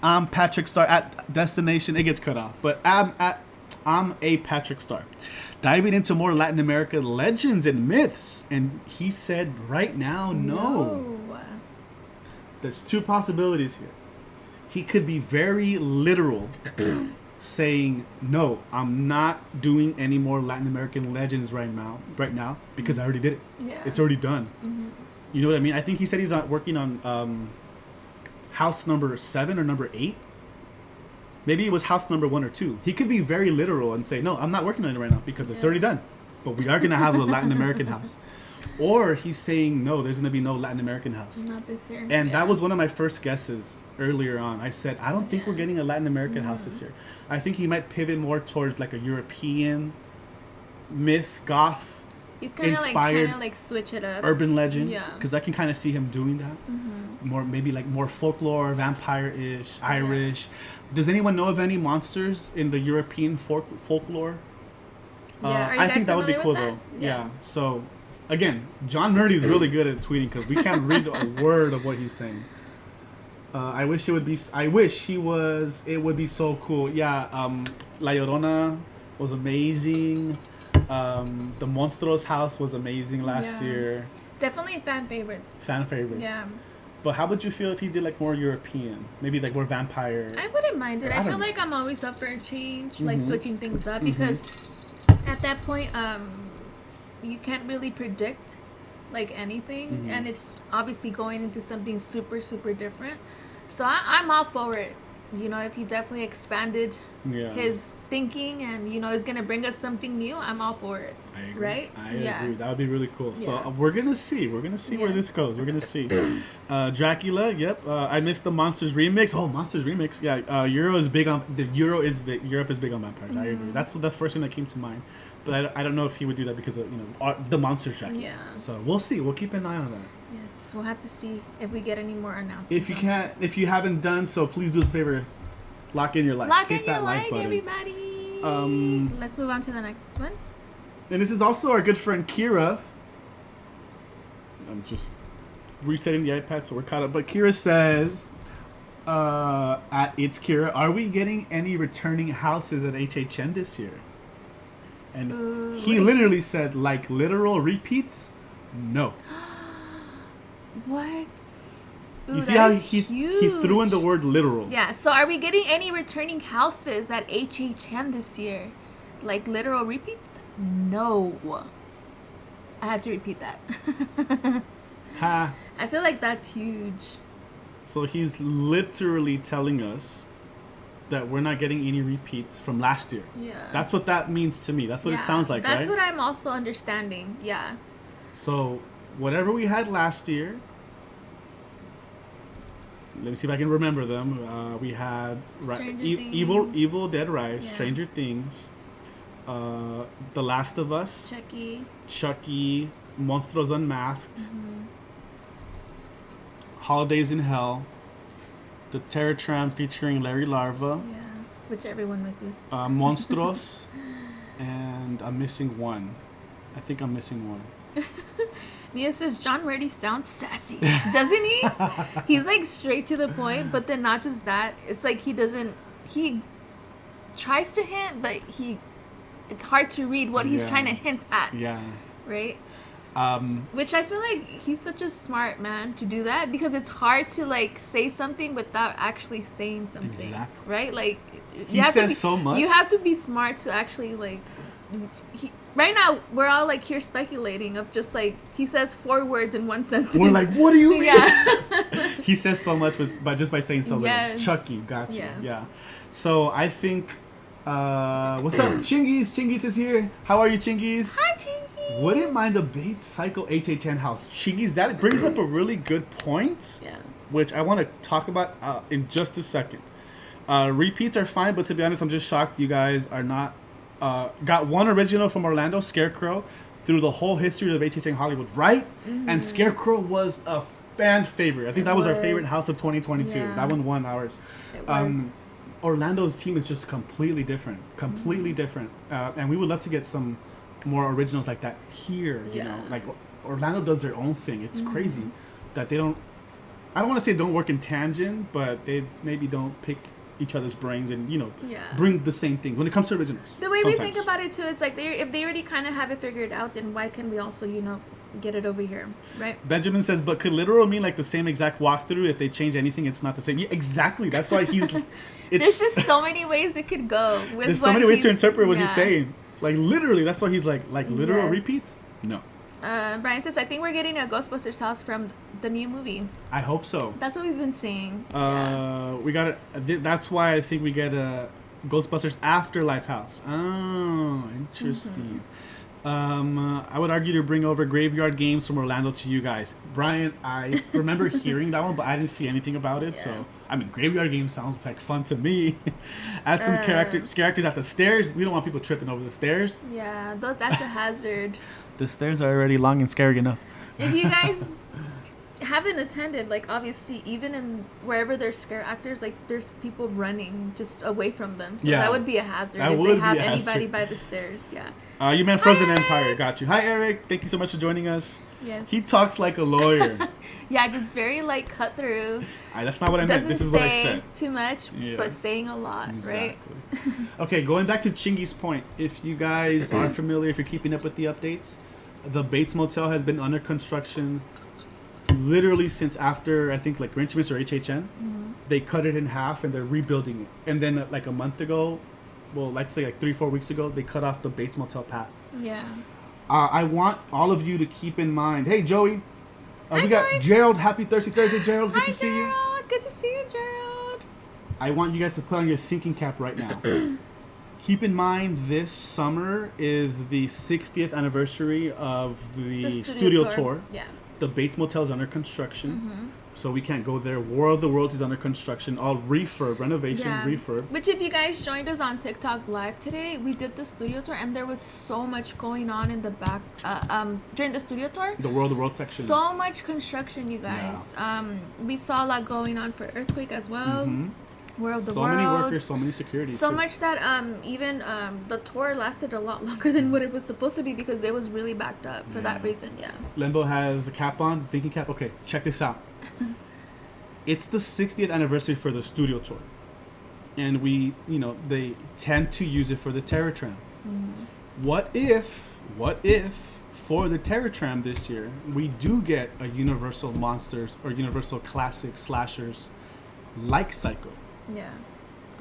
I'm Patrick Star. At Destination, it gets cut off. But I'm a Patrick Star. Diving into more Latin America legends and myths. And he said right now, no. There's 2 possibilities here. he could be very literal, saying, "No, I'm not doing any more Latin American legends right now, because I already did it. Yeah. It's already done." Mm-hmm. You know what I mean? I think he said he's working on house number 7 or number 8. Maybe it was house number 1 or 2. He could be very literal and say, "No, I'm not working on it right now because it's already done. But we are going to have a Latin American house." Or he's saying, "No, there's going to be no Latin American house." Not this year. And that was one of my first guesses earlier on. I said, I don't think we're getting a Latin American house Mm-hmm. this year. I think he might pivot more towards like a European myth, goth, He's kind of inspired like switch it up. urban legend. Yeah. Because I can kind of see him doing that. Mm-hmm. More, maybe like more folklore, vampire-ish, Irish. Does anyone know of any monsters in the European folklore? Yeah, are you I guys think that would be familiar cool with though. that? Yeah. So, again, John Nerdy is really good at tweeting because we can't read a word of what he's saying. I wish it would be. I wish he was. It would be so cool. Yeah. La Llorona was amazing. The Monstruos house was amazing last year. Definitely fan favorites. Fan favorites. Yeah. But how would you feel if he did like more European? Maybe like more vampire. I wouldn't mind it. I feel don't know. like I'm always up for a change, like Mhm. switching things up, Mhm. because at that point, you can't really predict like anything, Mhm. and it's obviously going into something super, super different. So I'm all for it. You know, if he definitely expanded Yeah. his thinking and, you know, is going to bring us something new, I'm all for it. I agree. Right? I Yeah. agree. That would be really cool. So Yeah. we're gonna see. We're gonna see where this Yes. goes. We're gonna see. Dracula. Yep. I missed the Monsters remix. Oh, Monsters remix. Yeah. Europe is big on Europe is big on vampires. I agree. That's the first thing that came to mind. But I don't know if he would do that because of the Monsters Dracula. Yeah. So we'll see. We'll keep an eye on that. Yes, we'll have to see if we get any more announcements. If you haven't done so, please do us a favor. Lock in your like. Lock Hit in that your like, button. everybody. Let's move on to the next one. And this is also our good friend Kira. I'm just resetting the iPad so we're caught up. But Kira says, at It's Kira, are we getting any returning houses at HHN this year? And he literally said, like literal repeats? No. What? Ooh, You see that how is he huge. threw in the word literal? Yeah, so are we getting any returning houses at HHM this year? Like literal repeats? No. I had to repeat that. Ha. I feel like that's huge. So he's literally telling us that we're not getting any repeats from last year. Yeah. That's what that means to me. That's what it sounds like, right? That's what I'm also understanding. Yeah. So, whatever we had last year, let me see if I can remember them. We had Stranger Things. Evil Dead Rise, Yeah. Stranger Things, The Last of Us, Chucky, Monstros Unmasked, Holidays in Hell, The Terror Tram featuring Larry Larva, Yeah. Which everyone misses. Monstros, and I'm missing one. I think I'm missing one. Mia says John Reddy sounds sassy, doesn't he? He's like straight to the point, but then not just that. It's like he tries to hint, but it's hard to read what he's trying to hint at. Yeah. Right? Which I feel like he's such a smart man to do that, because it's hard to like say something without actually saying something. Exactly. Right? Like He says so much. You have to be smart to actually like. Right now, we're all like here speculating of just like he says 4 words in one sentence. We're like, what do you mean? Yeah. He says so much by saying so little. Yes. Chucky, got you. Yeah. Yeah. So I think, what's up, Chingies? Chingies is here. How are you, Chingies? Hi, Chingy. Wouldn't mind a Bates Cycle HHN house. Chingies, that brings up a really good point, Yeah. which I want to talk about in just a second. Repeats are fine, but to be honest, I'm just shocked you guys are not. Got one original from Orlando, Scarecrow, through the whole history of HHN Hollywood, right? And Scarecrow was a fan favorite. I think that was our favorite house of 2022. Yeah. That one won ours. It was. Orlando's team is just completely different. And we would love to get some more originals like that here. You know, like Orlando does their own thing. It's crazy that they don't. I don't want to say don't work in tangent, but they maybe don't pick each other's brains and bring the same thing when it comes to originals. The way we think sometimes. about it too, it's like if they already kind of have it figured out, then why can we also get it over here, right? Benjamin says, but could literal mean like the same exact walkthrough? If they change anything, it's not the same. Yeah, exactly. That's why he's. There's just so many ways it could go. There's so many ways to interpret what he's saying. Like literally, that's why he's like literal repeats. No. Brian says, I think we're getting a Ghostbusters house from the new movie. I hope so. That's what we've been seeing. We got it. That's why I think we get a Ghostbusters Afterlife house. Oh, interesting. I would argue to bring over Graveyard Games from Orlando to you guys. Brian, I remember hearing that one, but I didn't see anything about it. So, I mean, Graveyard Games sounds like fun to me. Add some characters at the stairs. We don't want people tripping over the stairs. Yeah, that's a hazard. The stairs are already long and scary enough. If you guys haven't attended, like, obviously, even in wherever there's scare actors, like, there's people running just away from them. So that would be a hazard if they have anybody by the stairs. Yeah. You meant Frozen Empire. Got you. Hi, Eric. Thank you so much for joining us. Yes. He talks like a lawyer. Yeah, just very, like, cut through. That's not what I meant. This is what I said. Too much, but saying a lot, right? Okay, going back to Chingy's point. If you guys are familiar, if you're keeping up with the updates, the Bates Motel has been under construction literally since after, I think, like Grinchmas or HHN. Mm-hmm. They cut it in half and they're rebuilding it. And then like a month ago, well, let's say like 3-4 weeks ago, they cut off the Bates Motel path. Yeah. I want all of you to keep in mind. Hey, Joey. Hi, we got Joey. Gerald. Happy Thursday, Gerald. Good to see you. Good to see you, Gerald. I want you guys to put on your thinking cap right now. Keep in mind, this summer is the 60th anniversary of the studio tour. Yeah. The Bates Motel is under construction, so we can't go there. War of the Worlds is under construction, all renovation. Which, if you guys joined us on TikTok Live today, we did the studio tour, and there was so much going on in the back during the studio tour. The War of the Worlds section. So much construction, you guys. Yeah. We saw a lot going on for Earthquake as well. War of the World. So many workers, so many security. So much that even the tour lasted a lot longer than what it was supposed to be because it was really backed up for that reason. Yeah. Limbo has a cap on, thinking cap. Okay, check this out. It's the 60th anniversary for the studio tour, and they tend to use it for the Terror Tram. What if for the Terror Tram this year we do get a Universal Monsters or Universal Classic Slashers like Psycho? Yeah.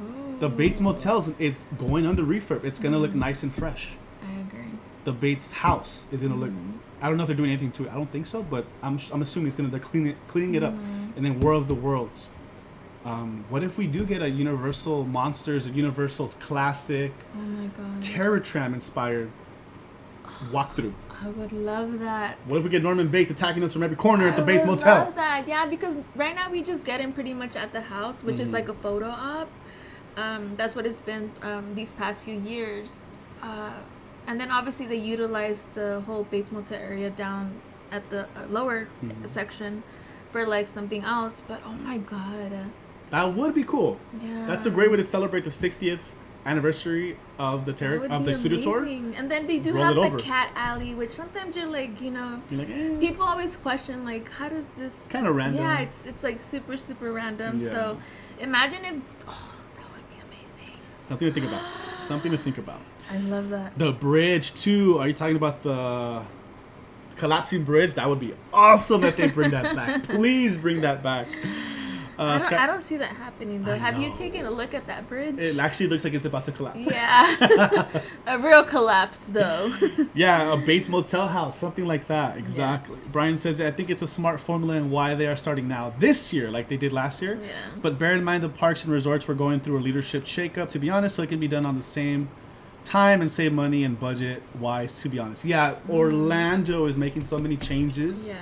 Ooh. The Bates Motels, it's going under refurb. It's gonna look nice and fresh. I agree. The Bates house is gonna look. I don't know if they're doing anything to it. I don't think so, but I'm assuming they're cleaning it up. And then War of the Worlds. What if we do get a Universal Monsters, a Universal Classic, Terror Tram inspired walkthrough? I would love that. What if we get Norman Bates attacking us from every corner at the Bates Motel? I love that. Yeah, because right now we just get him pretty much at the house, which is like a photo op. That's what it's been these past few years. And then obviously they utilized the whole Bates Motel area down at the lower section for like something else. But oh my god. That would be cool. Yeah. That's a great way to celebrate the 60th anniversary of the studio tour. And then they do have the cat alley, which sometimes you're like, people always question like, how does this kind of random? Yeah, it's like super random. Yeah. So imagine if that would be amazing. Something to think about. I love that. The bridge too. Are you talking about the collapsing bridge? That would be awesome if they bring that back. Please bring that back. I don't see that happening though. Have you taken a look at that bridge? It actually looks like it's about to collapse. Yeah. A real collapse though. Yeah, a Bates Motel house, something like that. Exactly. Yeah. Brian says, I think it's a smart formula and why they are starting now this year like they did last year. Yeah. But bear in mind the parks and resorts were going through a leadership shakeup, to be honest, so it can be done on the same time and save money and budget wise, to be honest. Yeah, Orlando is making so many changes. Yeah.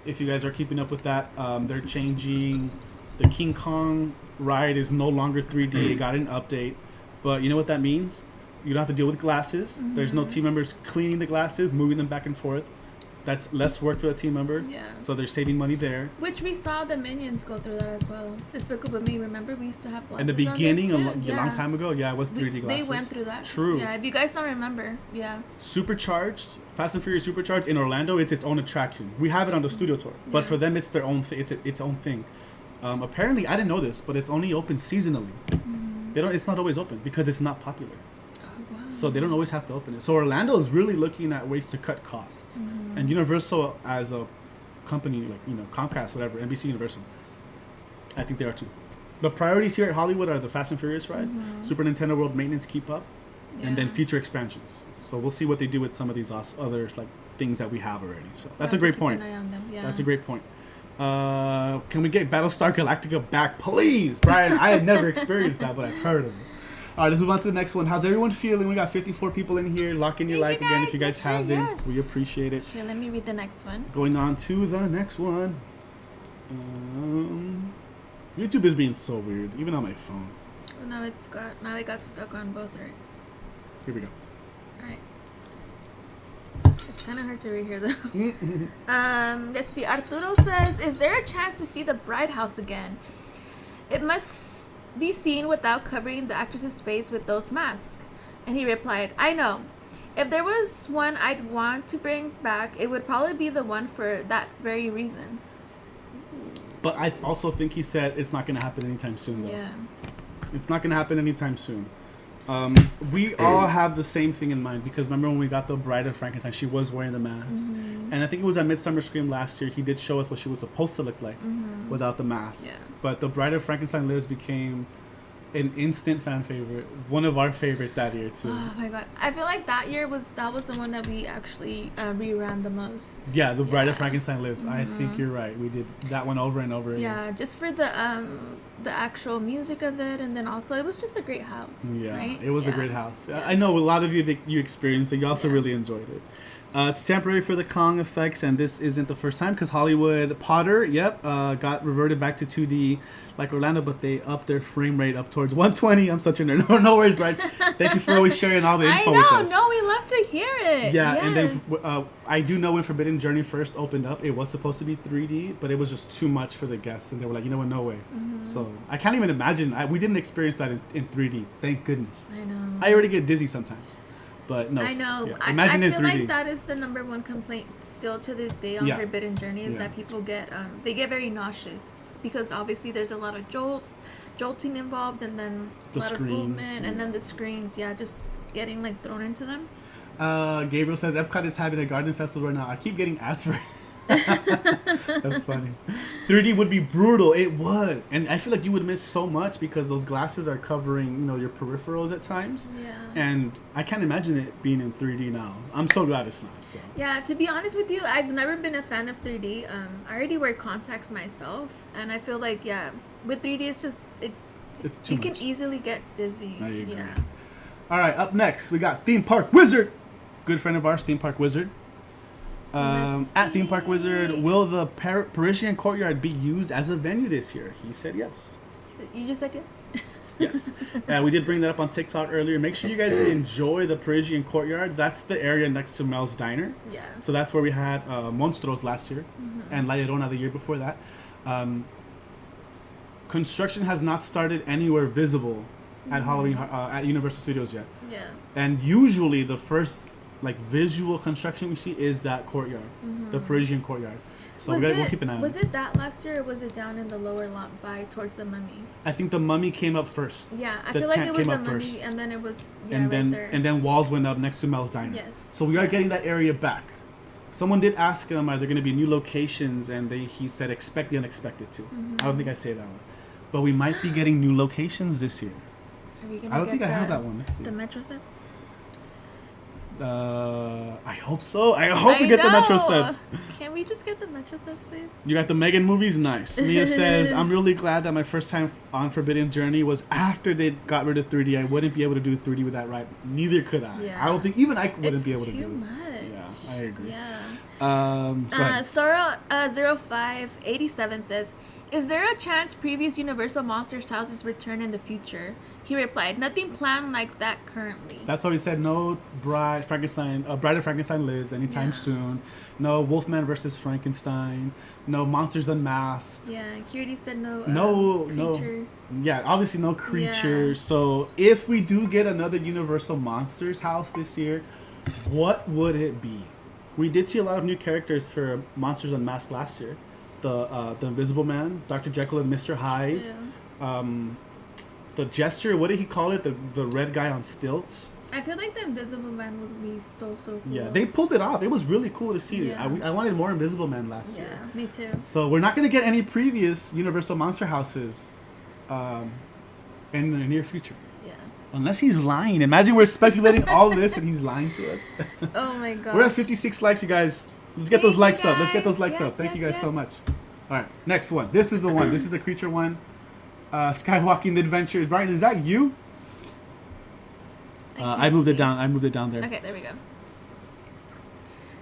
If you guys are keeping up with that, they're changing. The King Kong ride is no longer 3D. It got an update. But you know what that means? You don't have to deal with glasses. There's no team members cleaning the glasses, moving them back and forth. That's less work for the team member. Yeah. So they're saving money there. Which we saw the Minions go through that as well. Despicable Me, remember? We used to have glasses in the beginning, on a long time ago, it was 3D glasses. They went through that. True. Yeah, if you guys don't remember, yeah. Supercharged, Fast and Furious Supercharged in Orlando, it's its own attraction. We have it on the studio tour. But for them, it's their own it's its own thing. Apparently, I didn't know this, but it's only open seasonally. It's not always open because it's not popular. Oh, wow. So they don't always have to open it. So Orlando is really looking at ways to cut costs. And Universal as a company, like, you know, Comcast, whatever, NBC Universal, I think they are too. The priorities here at Hollywood are the Fast and Furious ride, Super Nintendo World maintenance keep up, and then future expansions. So we'll see what they do with some of these other like things that we have already. So that's a great point. Keep an eye on them. Yeah. That's a great point. Can we get Battlestar Galactica back, please, Brian? I had never experienced that, but I've heard of it. All right, let's move on to the next one. How's everyone feeling? We got 54 people in here. Lock in your like again if you guys haven't. We appreciate it. Here, let me read the next one. Going on to the next one. YouTube is being so weird, even on my phone. Oh, now it got stuck on both, right? Here we go. All right. It's kind of hard to read here though. Let's see. Arturo says, "Is there a chance to see the bride house again? It must be seen without covering the actress's face with those masks." And he replied, "I know. If there was one I'd want to bring back, it would probably be the one for that very reason." But I also think he said it's not going to happen anytime soon, though. Yeah. It's not going to happen anytime soon. We all have the same thing in mind because remember when we got the Bride of Frankenstein, she was wearing the mask. And I think it was at Midsummer Scream last year, he did show us what she was supposed to look like without the mask. Yeah. But the Bride of Frankenstein Lives became an instant fan favorite. One of our favorites that year, too. Oh, my God. I feel like that was the one that we actually reran the most. Yeah, the Bride of Frankenstein Lives. I think you're right. We did that one over and over again. Yeah, just for the actual music of it, and then also it was just a great house. Yeah, right? It was a great house. Yeah. I know a lot of you experienced it. You also really enjoyed it. It's temporary for the Kong effects, and this isn't the first time because Hollywood Potter, got reverted back to 2D like Orlando, but they upped their frame rate up towards 120. I'm such a nerd. No worries, Brian. Thank you for always sharing all the info with us. No, we love to hear it. Yeah, yes. And then I do know when Forbidden Journey first opened up, it was supposed to be 3D, but it was just too much for the guests, and they were like, you know what, no way. So I can't even imagine. We didn't experience that in 3D. Thank goodness. I know. I already get dizzy sometimes. But no. I know. Yeah. Imagine I feel in 3D. like that is the number one complaint still to this day on Forbidden Journey is that people get they get very nauseous because obviously there's a lot of jolting involved, and then a lot of movement, and then the screens, just getting like thrown into them. Gabriel says Epcot is having a garden festival right now. I keep getting ads for it. That's funny. 3D would be brutal. It would, and I feel like you would miss so much because those glasses are covering, your peripherals at times. Yeah. And I can't imagine it being in 3D now. I'm so glad it's not. So. Yeah. To be honest with you, I've never been a fan of 3D. I already wear contacts myself, and I feel like with 3D it's just it's too much. You can easily get dizzy. I agree. Yeah. All right. Up next, we got Theme Park Wizard. Good friend of ours, Theme Park Wizard. At Theme Park Wizard, will the Parisian Courtyard be used as a venue this year? He said yes. You just said yes? Yes. We did bring that up on TikTok earlier. Make sure you guys enjoy the Parisian Courtyard. That's the area next to Mel's Diner. Yeah. So that's where we had Monstros last year and La Llorona the year before that. Construction has not started anywhere visible at Halloween at Universal Studios yet. Yeah. And usually the first visual construction we see is that courtyard, the Parisian Courtyard. So we'll keep an eye on it. Was it that last year, or was it down in the lower lot towards the Mummy? I think the Mummy came up first. Yeah, I feel like it was the Mummy, and then it was right there. And then walls went up next to Mel's Diner. Yes. So we are getting that area back. Someone did ask him, are there going to be new locations? And he said, expect the unexpected too. I don't think I say that one. But we might be getting new locations this year. Are we gonna I don't think I have that one. Let's see. The Metro sets? I hope so. I hope we get the Metro sets. Can we just get the Metro sets, please? You got the Megan movies? Nice. Mia says, I'm really glad that my first time on Forbidden Journey was after they got rid of 3D. I wouldn't be able to do 3D with that ride. Neither could I. Yeah. I don't think even I wouldn't be able to do it. It's too much. Yeah, I agree. Yeah. Sora0587 says, is there a chance previous Universal Monsters houses return in the future? He replied, nothing planned like that currently. That's why we said no Bride of Frankenstein Lives anytime soon. No Wolfman versus Frankenstein. No Monsters Unmasked. Yeah, he already said no creature. Yeah, obviously no creature. Yeah. So if we do get another Universal Monsters house this year, what would it be? We did see a lot of new characters for Monsters Unmasked last year. The Invisible Man, Dr. Jekyll and Mr. Hyde. Yeah. The Jester, what did he call it? The red guy on stilts. I feel like the Invisible Man would be so cool. Yeah, they pulled it off. It was really cool to see. Yeah. I wanted more Invisible Man last year. Yeah, me too. So we're not going to get any previous Universal Monster Houses in the near future. Yeah. Unless he's lying. Imagine we're speculating all this and he's lying to us. Oh my god. We're at 56 likes, you guys. Let's get those likes up. Let's get those likes up. Thank you guys so much. All right, next one. This is the one. This is the creature one. Skywalking Adventures. Brian, is that you? I moved it down. I moved it down there. Okay, there we go.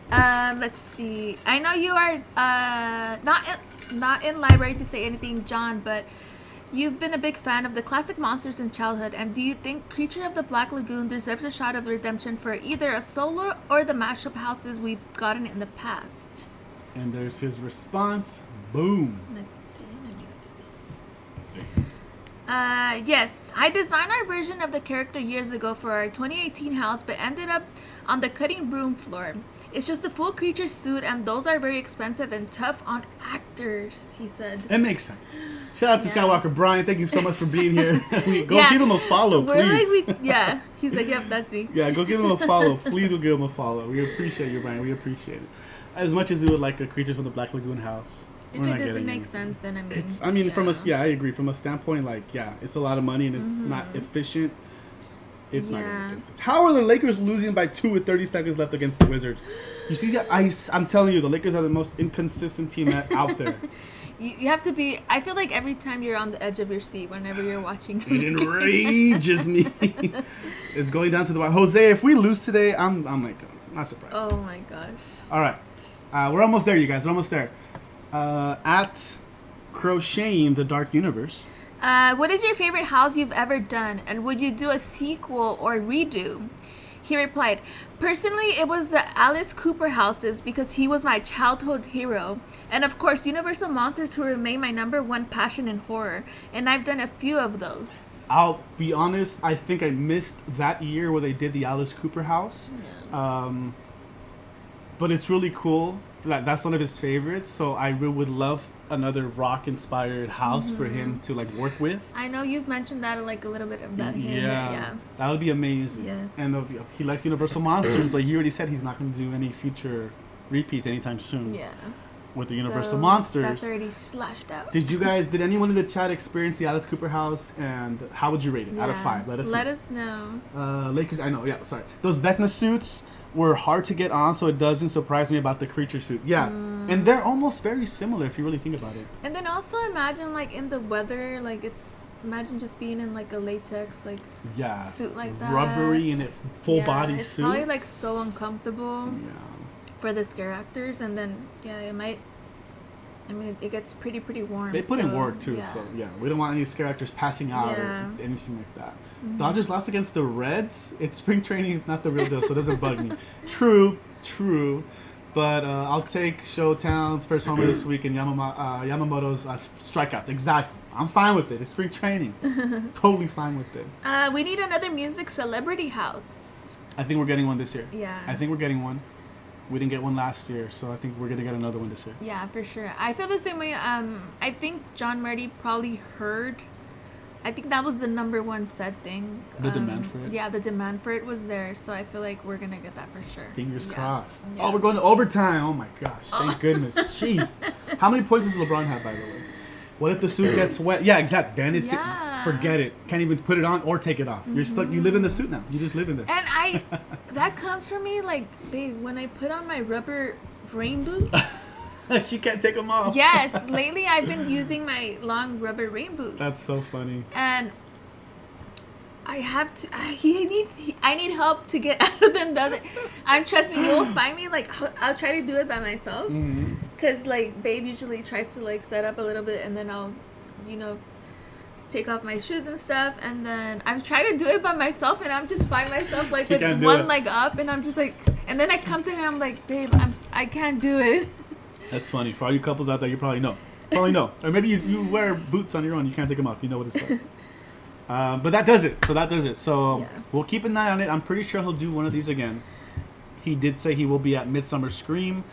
Let's see. I know you are not in library to say anything, John, but you've been a big fan of the classic monsters in childhood, and do you think Creature of the Black Lagoon deserves a shot of redemption for either a solo or the mashup houses we've gotten in the past? And there's his response. Boom. Let's see. Yes, I designed our version of the character years ago for our 2018 house, but ended up on the cutting room floor. It's just a full creature suit, and those are very expensive and tough on actors, he said. It makes sense. Shout out to Skywalker Brian. Thank you so much for being here. Go give him a follow, please. He's like, yep, that's me. Yeah, go give him a follow. Please go give him a follow. We appreciate you, Brian. We appreciate it. As much as we would like a Creatures from the Black Lagoon house. If it doesn't make sense, then I agree. From a standpoint, like, it's a lot of money and it's not efficient. It's not going to make sense. How are the Lakers losing by 2 with 30 seconds left against the Wizards? You see, I'm telling you, the Lakers are the most inconsistent team out there. You have to be. I feel like every time you're on the edge of your seat whenever you're watching. It enrages me. It's going down to the wire. Jose, if we lose today, I'm like, not surprised. Oh my gosh. All right, we're almost there, you guys. We're almost there. At Crocheting the Dark Universe. What is your favorite house you've ever done, and would you do a sequel or redo? He replied, personally, it was the Alice Cooper houses because he was my childhood hero. And of course, Universal Monsters, who remain my #1 passion in horror. And I've done a few of those. I'll be honest, I think I missed that year where they did the Alice Cooper house. Yeah. But it's really cool. That's one of his favorites. So I would love another rock-inspired house for him to like work with. I know you've mentioned that, like a little bit of that here. Yeah, that would be amazing. Yes. And he likes Universal Monsters, but he already said he's not going to do any future repeats anytime soon. Yeah. With the Universal Monsters. That's already slashed out. Did anyone in the chat experience the Alice Cooper house, and how would you rate it out of 5? Let us know. Lakers, I know. Yeah, sorry. Those Vecna suits were hard to get on, so it doesn't surprise me about the creature suit. Yeah, and they're almost very similar if you really think about it. And then also imagine like in the weather, like imagine just being in like a latex suit like that, rubbery and full body it's suit. Probably like so uncomfortable for the scare actors, and then it might. I mean, it gets pretty warm. They put in work too, so we don't want any scare actors passing out or anything like that. Dodgers lost against the Reds. It's spring training, not the real deal, so it doesn't bug me. True. But I'll take Showtown's first homer this week and Yamamoto's strikeouts. Exactly. I'm fine with it. It's spring training. Totally fine with it. We need another music celebrity house. I think we're getting one this year. Yeah. I think we're getting one. We didn't get one last year, so I think we're going to get another one this year. Yeah, for sure. I feel the same way. I think John Murdy probably heard. I think that was the #1 said thing. The demand for it? Yeah, the demand for it was there, so I feel like we're going to get that for sure. Fingers crossed. Yeah. Oh, we're going to overtime. Oh, my gosh. Thank goodness. Jeez. How many points does LeBron have, by the way? What if the suit gets wet? Yeah, exactly. Then it's forget it. Can't even put it on or take it off. You're stuck. You live in the suit now. You just live in there. And that comes from me, like, babe, when I put on my rubber rain boots. She can't take them off. Yes, lately I've been using my long rubber rain boots. That's so funny. And I have to. I need help to get out of them. Trust me, you'll find me like I'll try to do it by myself. Cause like babe usually tries to like set up a little bit, and then I'll, take off my shoes and stuff, and then I've tried to do it by myself, and I'm just find myself like with one leg up, and I'm just like, and then I come to him, I'm like, babe, I can't do it. That's funny. For all you couples out there, you probably know. Or maybe you wear boots on your own. You can't take them off. You know what it's like. But that does it. So we'll keep an eye on it. I'm pretty sure he'll do one of these again. He did say he will be at Midsummer Scream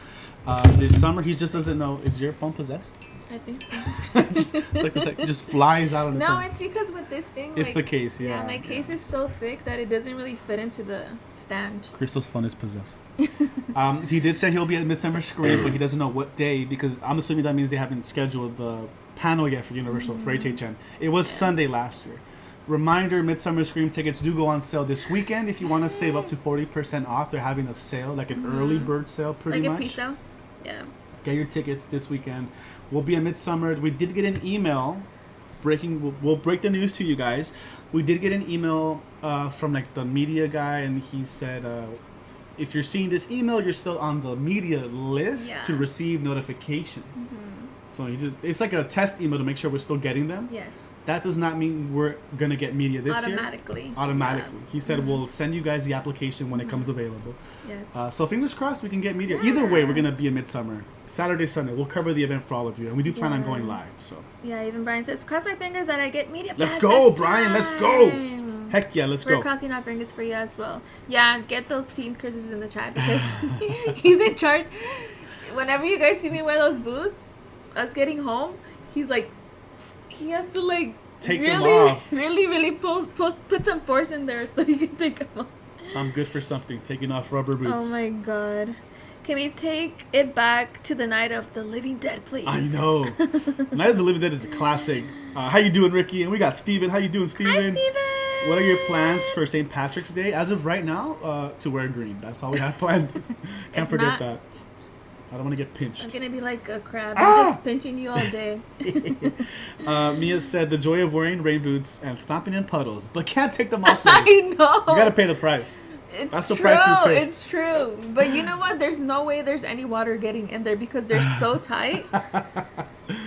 this summer. He just doesn't know. Is your phone possessed? I I think so. just flies out on its No, own. it's because with this thing, It's like, the case, yeah. my case is so thick that it doesn't really fit into the stand. Crystal's fun is possessed. He did say he'll be at Midsummer Scream, but he doesn't know what day because I'm assuming that means they haven't scheduled the panel yet for Universal, for HHN. It was Sunday last year. Reminder, Midsummer Scream tickets do go on sale this weekend. If you want to save up to 40% off, they're having a sale, like an early bird sale pretty much. Like a pre-sale? Yeah. Get your tickets this weekend. We'll be at Midsummer. We did get an email we'll break the news to you guys. We did get an email from like the media guy, and he said if you're seeing this email, you're still on the media list to receive notifications. So it's like a test email to make sure we're still getting them. Yes. That does not mean we're gonna get media this year. Automatically. Yeah. He said we'll send you guys the application when it comes available. Yes. So fingers crossed we can get media. Either way, we're gonna be in Midsummer. Saturday, Sunday. We'll cover the event for all of you, and we do plan on going live. So. Yeah, even Brian says, "Cross my fingers that I get media." Let's go, Brian. Let's go. Heck yeah, let's go. We're crossing our fingers for you as well. Yeah, get those Team Chris's in the chat because he's in charge. Whenever you guys see me wear those boots, us getting home, he's like, he has to like take really, them off. really put some force in there so he can take them off. I'm good for something. Taking off rubber boots. Oh my god. Can we take it back to the Night of the Living Dead, please? I know. Night of the Living Dead is a classic. How you doing, Ricky? And we got Steven. How you doing, Steven? Hi, Steven. What are your plans for St. Patrick's Day? As of right now, to wear green. That's all we have planned. Can't forget that. I don't want to get pinched. I'm going to be like a crab. I'm just pinching you all day. Mia said, the joy of wearing rain boots and stomping in puddles, but can't take them off. I know. You got to pay the price. That's the price you pay. It's true. But you know what? There's no way there's any water getting in there because they're so tight.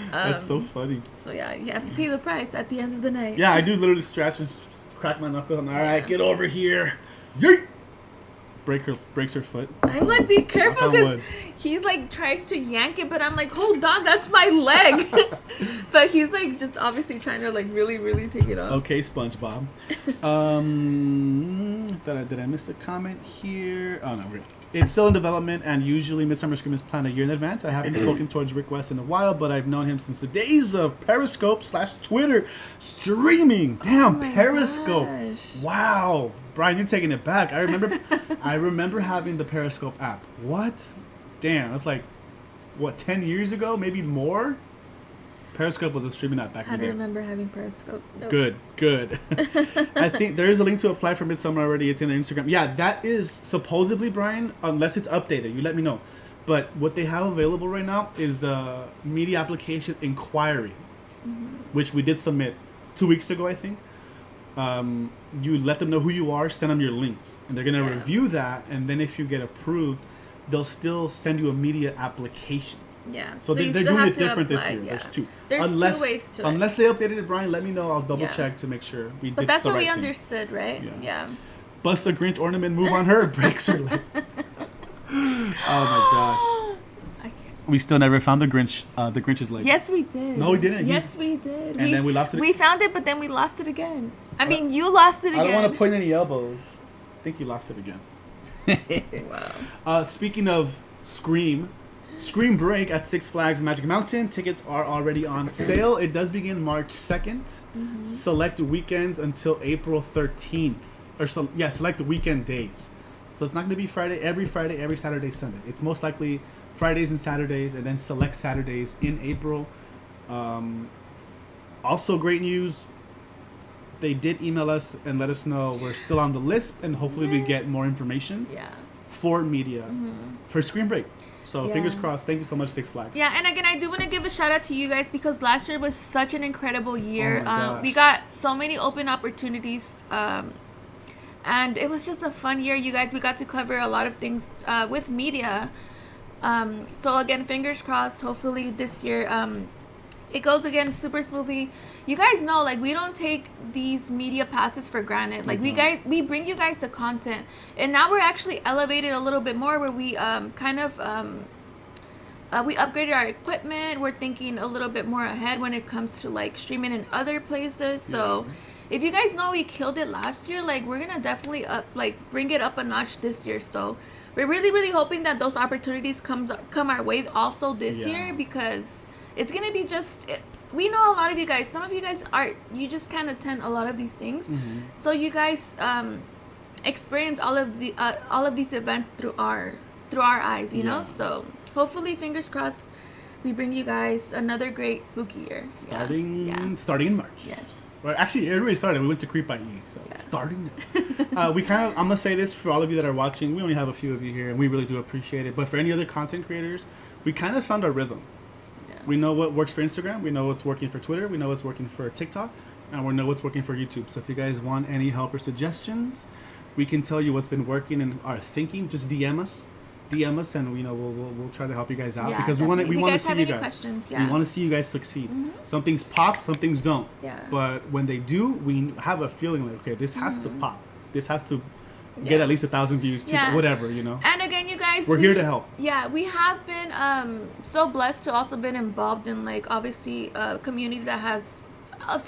That's so funny. So yeah, you have to pay the price at the end of the night. Yeah, I do literally scratch and crack my knuckles. I'm all right, get over here. Yeet! Breaks her foot. I'm like, be careful because he's like tries to yank it, but I'm like, hold on, that's my leg. But he's like just obviously trying to like really take it off. Okay, SpongeBob. Did I miss a comment here? Oh no, it's still in development, and usually Midsummer Scream is planned a year in advance. I haven't spoken towards Rick West in a while, but I've known him since the days of Periscope/Twitter streaming. Damn, Periscope! Gosh. Wow. Brian, you're taking it back. I remember having the Periscope app. What? Damn, that's like, what, 10 years ago? Maybe more? Periscope was a streaming app back in the day. I don't remember having Periscope. Nope. Good. I think there is a link to apply for Midsummer already. It's in their Instagram. Yeah, that is supposedly, Brian, unless it's updated. You let me know. But what they have available right now is a media application inquiry, which we did submit 2 weeks ago, I think. You let them know who you are, send them your links, and they're going to review that, and then if you get approved, they'll still send you a media application. Yeah. So they're doing it different this year. Yeah. There's two. There's two ways to it. Unless they updated it, Brian, let me know. I'll double check to make sure we did the right thing. But that's what we understood, right? Yeah. Bust a Grinch ornament move on her, breaks her leg. Oh my gosh. We still never found the Grinch's leg. Yes, we did. No, we didn't. Yes, we did. And then we lost it. We found it, but then we lost it again. I mean, you lost it again. I don't want to point any elbows. I think you lost it again. Wow. Speaking of Scream Break at Six Flags Magic Mountain. Tickets are already on sale. It does begin March 2nd. Select weekends until April 13th. Select weekend days. So it's not going to be Friday, every Saturday, Sunday. It's most likely Fridays and Saturdays, and then select Saturdays in April. Also, great news. They did email us and let us know we're still on the list, and hopefully we get more information for media for Scream Break. So fingers crossed. Thank you so much, Six Flags. Yeah, and again, I do want to give a shout out to you guys because last year was such an incredible year. Oh my gosh. We got so many open opportunities, and it was just a fun year, you guys. We got to cover a lot of things with media. So again, fingers crossed. Hopefully this year it goes again super smoothly. You guys know, like, we don't take these media passes for granted. Like, we bring you guys the content, and now we're actually elevated a little bit more where we we upgraded our equipment. We're thinking a little bit more ahead when it comes to like streaming in other places. So if you guys know we killed it last year, like, we're gonna definitely bring it up a notch this year. So we're really hoping that those opportunities come our way also this year, because It's gonna be just. We know a lot of you guys. Some of you guys you just can't attend a lot of these things, so you guys experience all of these events through our eyes. You know, so hopefully, fingers crossed, we bring you guys another great spooky year. Starting in March. Yes. Well, actually, it already started. We went to Creep by E, so starting now. I'm gonna say this for all of you that are watching. We only have a few of you here, and we really do appreciate it. But for any other content creators, we kind of found our rhythm. Yeah. We know what works for Instagram. We know what's working for Twitter. We know what's working for TikTok, and we know what's working for YouTube. So if you guys want any help or suggestions, we can tell you what's been working and our thinking. Just DM us, and we'll try to help you guys out because we want to see you guys. We want to see you guys succeed. Some things pop, some things don't. Yeah. But when they do, we have a feeling like, okay, this has to pop. This has to get at least 1,000 views, whatever, you know. And again, you guys, we're here to help. Yeah, we have been so blessed to also been involved in like obviously a community that has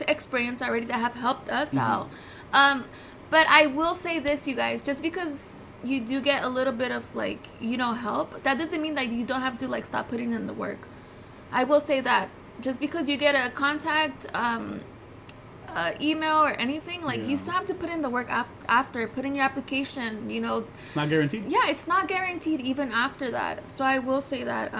experience already that have helped us out. But I will say this, you guys, just because you do get a little bit of like help, that doesn't mean that you don't have to like stop putting in the work. I will say that just because you get a contact email or anything, like you still have to put in the work after put in your application. It's not guaranteed. Yeah, it's not guaranteed even after that. So I will say that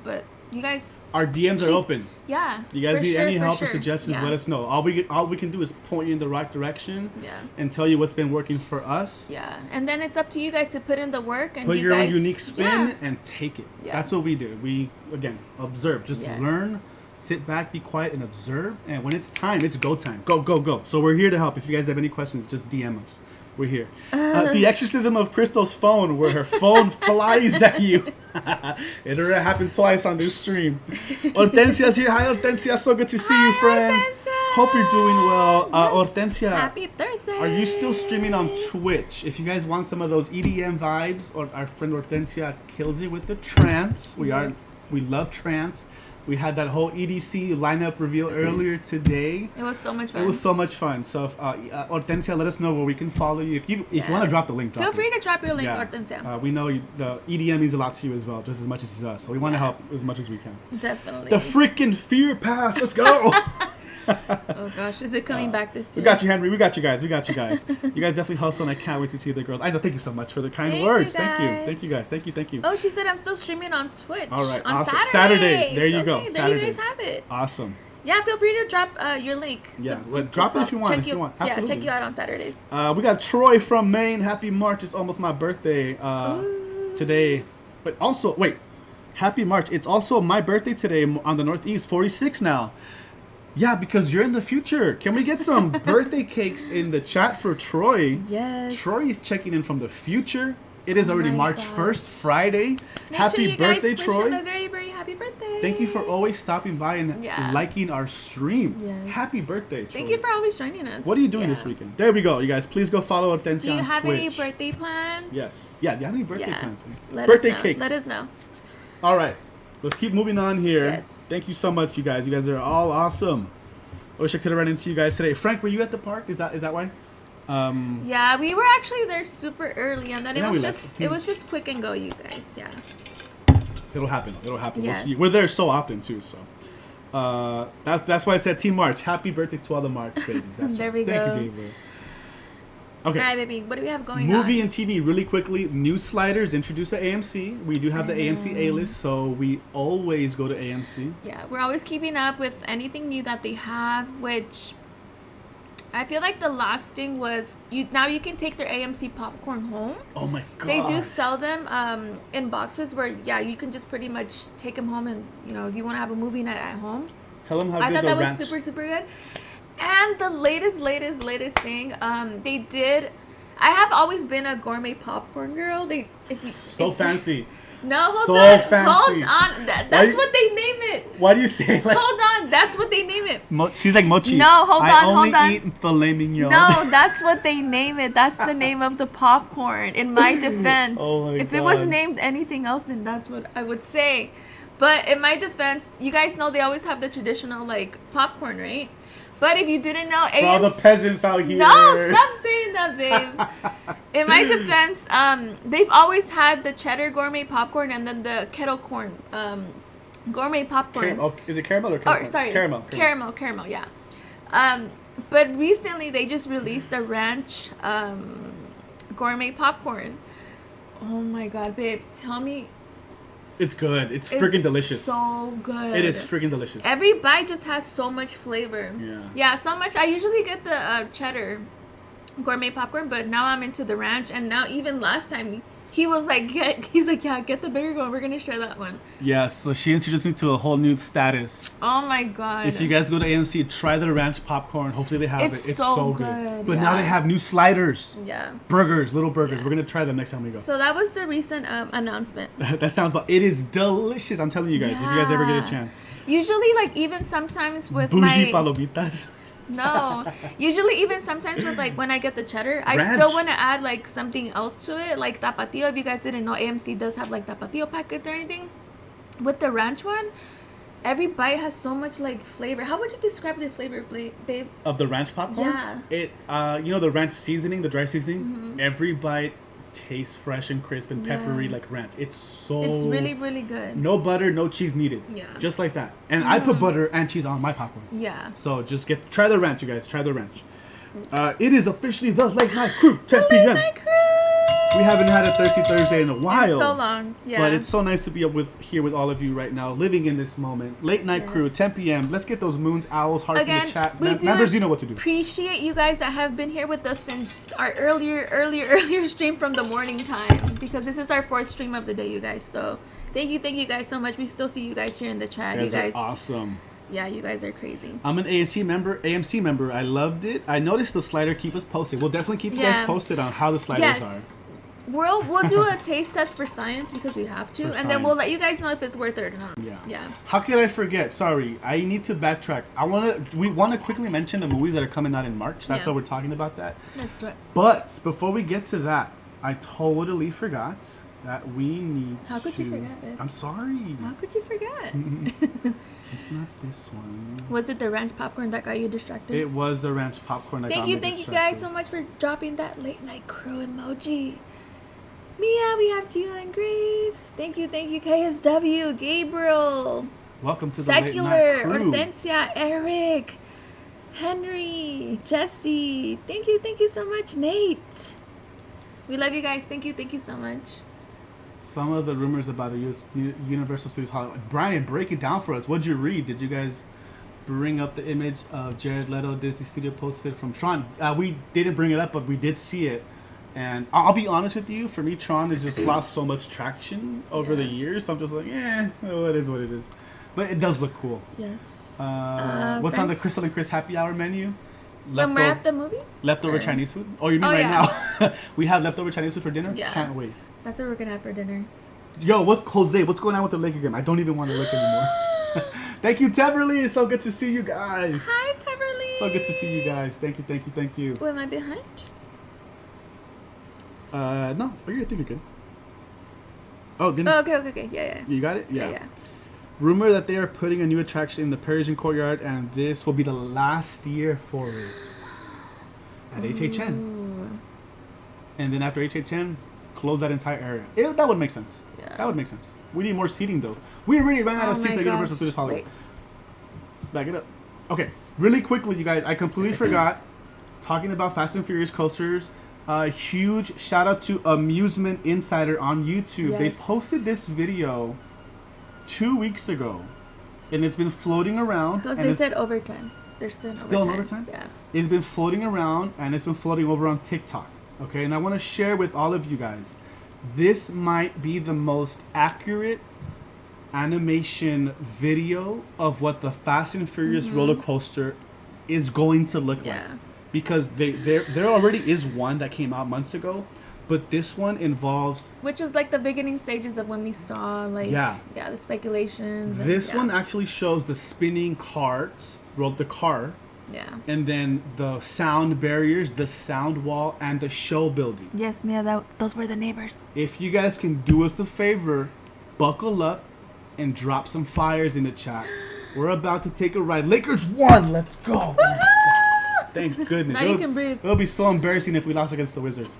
but you guys, our DMs are open. Yeah. You guys need any help or suggestions, let us know. All we can do is point you in the right direction and tell you what's been working for us. Yeah. And then it's up to you guys to put in the work and put your own unique spin and take it. Yeah. That's what we do. We again observe. Just learn, sit back, be quiet and observe. And when it's time, it's go time. Go, go, go. So we're here to help. If you guys have any questions, just DM us. We're here. The exorcism of Crystal's phone, where her phone flies at you. It already happened twice on this stream. Hortensia's here. Hi, Hortensia. So good to see you, friend. Hortensia. Hope you're doing well. Hortensia. Happy Thursday. Are you still streaming on Twitch? If you guys want some of those EDM vibes, or our friend Hortensia kills it with the trance. We love trance. We had that whole EDC lineup reveal earlier today. It was so much fun. It was so much fun. So, Hortensia, let us know where we can follow you. If you want to drop the link, feel free to drop your link, Hortensia. We know the EDM means a lot to you as well, just as much as us. So we want to help as much as we can. Definitely. The freaking Fear Pass. Let's go. Oh gosh, is it coming back this year? We got you, Henry. We got you guys. You guys definitely hustle, and I can't wait to see the girls. I know. Thank you so much for the kind words. Thank you guys. Thank you. Oh, she said I'm still streaming on Twitch. All right, on awesome. Saturdays. There you go. There Saturdays. you guys have it. Awesome. Yeah, feel free to drop your link. Yeah, drop it if you want. Absolutely. Yeah, check you out on Saturdays. We got Troy from Maine. Happy March. It's almost my birthday today. But also, wait. Happy March. It's also my birthday today on the Northeast. 46 now. Yeah, because you're in the future. Can we get some birthday cakes in the chat for Troy? Yes. Troy is checking in from the future. It is already March 1st, Friday. Happy birthday, Troy. Wish him a very, very happy birthday. Thank you for always stopping by and liking our stream. Yes. Happy birthday, Troy. Thank you for always joining us. What are you doing this weekend? There we go, you guys. Please go follow Hortensia on Twitch. Do you have any birthday plans? Yes. Yeah, do you have any birthday plans? Birthday cakes. Let us know. All right. Let's keep moving on here. Yes. Thank you so much, you guys. You guys are all awesome. I wish I could have run into you guys today. Frank, were you at the park? Is that why? Yeah, we were actually there super early, and then it was just quick and go, you guys. Yeah. It'll happen. Yes. We'll see. We're there so often too. So that's why I said Team March. Happy birthday to all the March babies. That's there right. we go. Thank you, Gabriel. Okay. All right, baby. What do we have going Movie on? and TV, really quickly. New sliders introduced at AMC. We do have the AMC A-list, so we always go to AMC. Yeah, we're always keeping up with anything new that they have, which I feel like the last thing was now you can take their AMC popcorn home. Oh my god. They do sell them in boxes where you can just pretty much take them home, and if you want to have a movie night at home. Tell them how I good thought the that ranch. was super, super good. And the latest thing, they did. I have always been a gourmet popcorn girl. Fancy. No, hold on. Hold on. That's what they name it. Why do you say like? Hold on. That's what they name it. She's like mochi. No, hold on. I only eat filet mignon. No, that's what they name it. That's the name of the popcorn. In my defense, if it was named anything else, then that's what I would say. But in my defense, you guys know they always have the traditional like popcorn, right? But if you didn't know, for all the peasants out here. No, stop saying that, babe. In my defense, they've always had the cheddar gourmet popcorn and then the kettle corn gourmet popcorn. Is it caramel or caramel? Oh, sorry. Caramel, yeah. But recently they just released the ranch gourmet popcorn. Oh my god, babe. Tell me. It's good. It's freaking delicious. So good. It is freaking delicious. Every bite just has so much flavor. Yeah. Yeah, so much. I usually get the cheddar gourmet popcorn, but now I'm into the ranch. And now even last time he was like, he's like, yeah, get the bigger one. We're gonna share that one. Yeah. So she introduced me to a whole new status. Oh my god. If you guys go to AMC, try the ranch popcorn. Hopefully they have it. It's so good. But now they have new sliders. Yeah. Burgers, little burgers. Yeah. We're gonna try them next time we go. So that was the recent announcement. That sounds about. It is delicious. I'm telling you guys. If you guys ever get a chance. Usually, like even sometimes with Bougie palomitas. No. Usually even sometimes with like when I get the cheddar, I Ranch. still want to add like something else to it, like tapatio. If you guys didn't know, AMC does have like tapatio packets or anything. With the ranch one, every bite has so much like flavor. How would you describe the flavor, babe? Of the ranch popcorn? Yeah. It you know the ranch seasoning, the dry seasoning? Every bite tastes fresh and crisp and peppery like ranch. It's really, really good. No butter, no cheese needed. Yeah. Just like that. And I put butter and cheese on my popcorn. Yeah. So just try the ranch, you guys. Try the ranch. It is officially the Late Night Crew, 10 p.m. Late Night Crew! We haven't had a Thirsty Thursday in a while. So long, yeah. But it's so nice to be here with all of you right now, living in this moment. Late Night Crew, 10 p.m. Let's get those moons, owls, hearts in the chat. Members, you know what to do. Appreciate you guys that have been here with us since our earlier stream from the morning time, because this is our 4th stream of the day, you guys. So thank you guys so much. We still see you guys here in the chat. You guys are awesome. Yeah, you guys are crazy. I'm an AMC member. I loved it. I noticed the slider. Keep us posted. We'll definitely keep you guys posted on how the sliders are. We'll do a taste test for science because we have to, and then we'll let you guys know if it's worth it or not. Yeah. How could I forget? Sorry, I need to backtrack. We want to quickly mention the movies that are coming out in March. That's why we're talking about that. Let's do it. But before we get to that, I totally forgot that we need How could you forget, babe? I'm sorry. How could you forget? It's not this one. Was it the ranch popcorn that got you distracted? It was the ranch popcorn that got me distracted. Thank you guys so much for dropping that Late Night Crew emoji. Mia, we have Gio and Grace. Thank you, KSW, Gabriel. Welcome to the Late Night Crew. Hortensia, Eric, Henry, Jesse. Thank you so much, Nate. We love you guys. Thank you so much. Some of the rumors about the Universal Studios Hollywood. Brian, break it down for us. What'd you read? Did you guys bring up the image of Jared Leto Disney Studio posted from Tron? We didn't bring it up, but we did see it. And I'll be honest with you, for me, Tron has just lost so much traction over the years. So I'm just like, it is what it is. But it does look cool. Yes. What's on the Cristal And Cris happy hour menu? When we're at the movies? Leftover Chinese food? Oh, you mean now? We have leftover Chinese food for dinner? Yeah. Can't wait. That's what we're going to have for dinner. Yo, what's going on with the Laker game? I don't even want to look anymore. Thank you, Teverly. It's so good to see you guys. Hi, Teverly. So good to see you guys. Thank you. Who am I behind? No. I think you're good. Oh, okay. Yeah. You got it? Yeah. Rumor that they are putting a new attraction in the Parisian Courtyard, and this will be the last year for it at HHN. And then after HHN, close that entire area. That would make sense. Yeah. That would make sense. We need more seating, though. We already ran out of seats at Universal Studios Hollywood. Back it up. Okay, really quickly, you guys. I completely forgot. Talking about Fast and Furious coasters. A huge shout out to Amusement Insider on YouTube. Yes. They posted this video 2 weeks ago, and it's been floating around. Jose said overtime. There's still overtime. Yeah. It's been floating around, and it's been floating over on TikTok. Okay, and I want to share with all of you guys. This might be the most accurate animation video of what the Fast and Furious roller coaster is going to look like. Because there already is one that came out months ago, but this one involves... Which is like the beginning stages of when we saw the speculations. This one actually shows the spinning carts, the car. Yeah. And then the sound barriers, the sound wall, and the show building. Yes, Mia, those were the neighbors. If you guys can do us a favor, buckle up and drop some fires in the chat. We're about to take a ride. Lakers won! Let's go! Thank goodness. Now you can breathe. It'll be so embarrassing if we lost against the Wizards.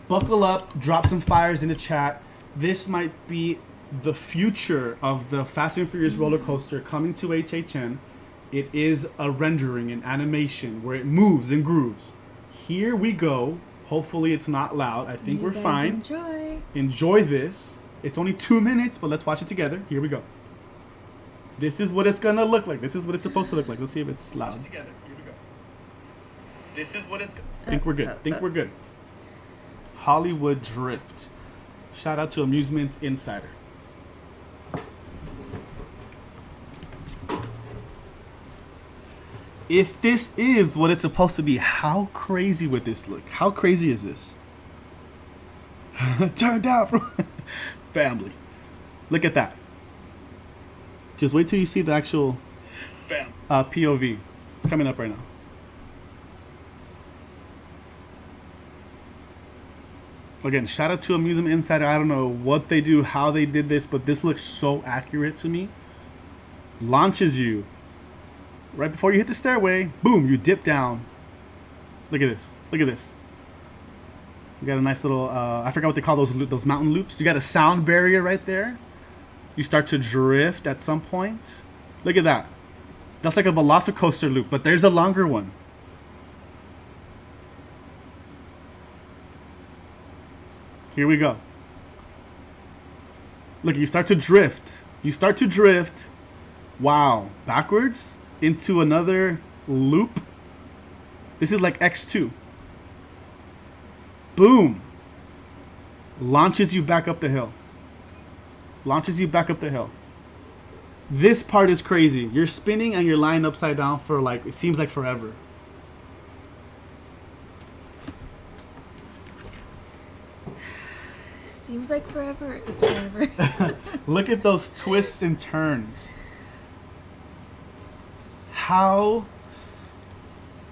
Buckle up, drop some fires in the chat. This might be the future of the Fast and Furious roller coaster coming to HHN. It is a rendering, an animation where it moves and grooves. Here we go. Hopefully it's not loud. I think we're fine. Enjoy this. It's only 2 minutes, but let's watch it together. Here we go. This is what it's gonna look like. This is what it's supposed to look like. Let's see if it's loud. Watch it together. Here we go. This is what it's. I think we're good. Think we're good. Hollywood Drift. Shout out to Amusement Insider. If this is what it's supposed to be, how crazy would this look? How crazy is this? Turned out from family. Look at that. Just wait till you see the actual POV. It's coming up right now. Again, shout out to Amusement Insider. I don't know what they do, how they did this, but this looks so accurate to me. Launches you. Right before you hit the stairway, boom, you dip down. Look at this. Look at this. You got a nice little, I forgot what they call those mountain loops. You got a sound barrier right there. You start to drift at some point. Look at that. That's like a Velocicoaster loop, but there's a longer one. Here we go. Look, you start to drift. You start to drift. Wow. Backwards into another loop. This is like X2. Boom. Launches you back up the hill. Launches you back up the hill. This part is crazy. You're spinning and you're lying upside down for like, it seems like forever. Seems like forever is forever. Look at those twists and turns. How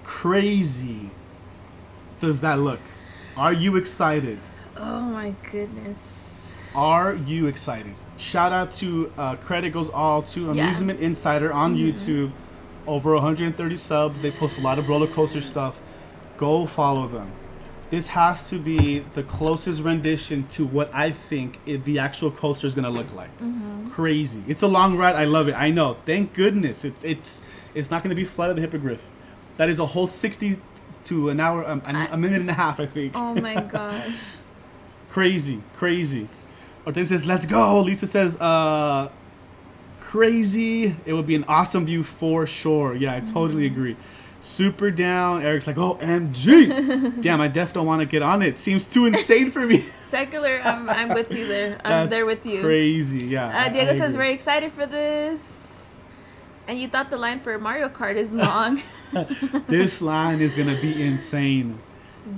crazy does that look? Are you excited? Oh my goodness. Are you excited? Shout out to credit goes all to Amusement Insider on YouTube. Over 130 subs. They post a lot of roller coaster stuff. Go follow them. This has to be the closest rendition to what I think the actual coaster is gonna look like. Crazy. It's a long ride. I love it. I know. Thank goodness. It's not gonna be Flight of the Hippogriff. That is a whole 60 to an hour, a minute and a half, I think. Oh my gosh. Crazy, crazy. Ortega says, let's go. Lisa says, crazy. It would be an awesome view for sure. Yeah, I totally agree. Super down. Eric's like, oh, MG. Damn, I def don't want to get on it. Seems too insane for me. Secular, I'm with you there. I'm there with you. Crazy, yeah. Diego says, very excited for this. And you thought the line for Mario Kart is long. This line is going to be insane.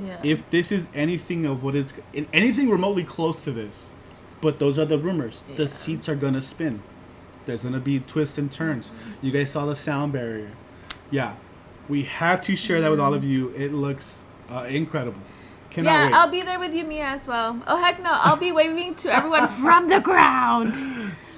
Yeah. If this is anything of what it's, anything remotely close to this, but those are the rumors. Yeah. The seats are going to spin. There's going to be twists and turns. You guys saw the sound barrier. Yeah. We have to share that with all of you. It looks incredible. Cannot wait. I'll be there with you, Mia, as well. Oh, heck no. I'll be waving to everyone from the ground.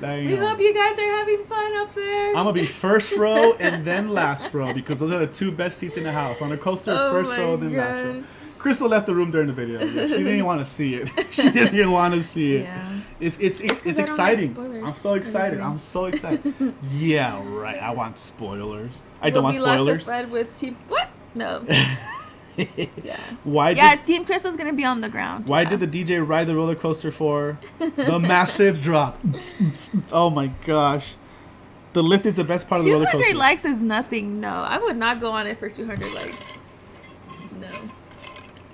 We hope you guys are having fun up there. I'm going to be first row and then last row because those are the two best seats in the house. On a coaster, first row, then last row. Crystal left the room during the video. Yeah, she didn't want to see it. She didn't even want to see it. Yeah. It's exciting. Like I'm so excited. I'm so excited. Yeah, right. I want spoilers. I don't want spoilers. Lots of fun with Team. What? No. Yeah. Team Crystal's gonna be on the ground. Why did the DJ ride the roller coaster for the massive drop? Oh my gosh. The lift is the best part of the roller coaster. 200 likes is nothing. No, I would not go on it for 200 likes. No.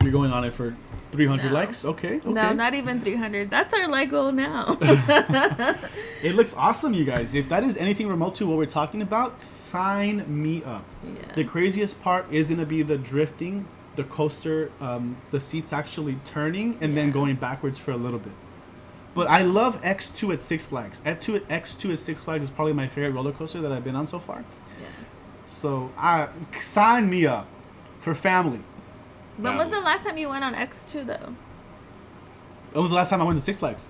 You're going on it for 300 likes? Okay. No, not even 300. That's our like goal now. It looks awesome, you guys. If that is anything remote to what we're talking about, sign me up. Yeah. The craziest part is going to be the drifting, the coaster, the seats actually turning and then going backwards for a little bit. But I love X2 at Six Flags. X2 at Six Flags is probably my favorite roller coaster that I've been on so far. Yeah. So sign me up for family. When was the last time you went on X2 though? When was the last time I went to Six Flags?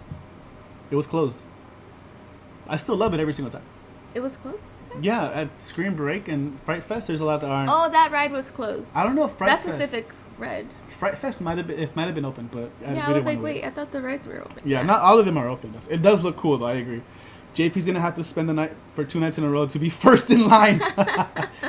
It was closed. I still love it every single time. It was closed? Yeah, at Scream Break and Fright Fest, there's a lot that aren't. Oh, that ride was closed. I don't know if Fright Fest. That specific read. Fright Fest might have been open, but Yeah, I was like, wait, I thought the rides were open. Yeah, not all of them are open. It does look cool, though. I agree. JP's gonna have to spend the night for 2 nights in a row to be first in line.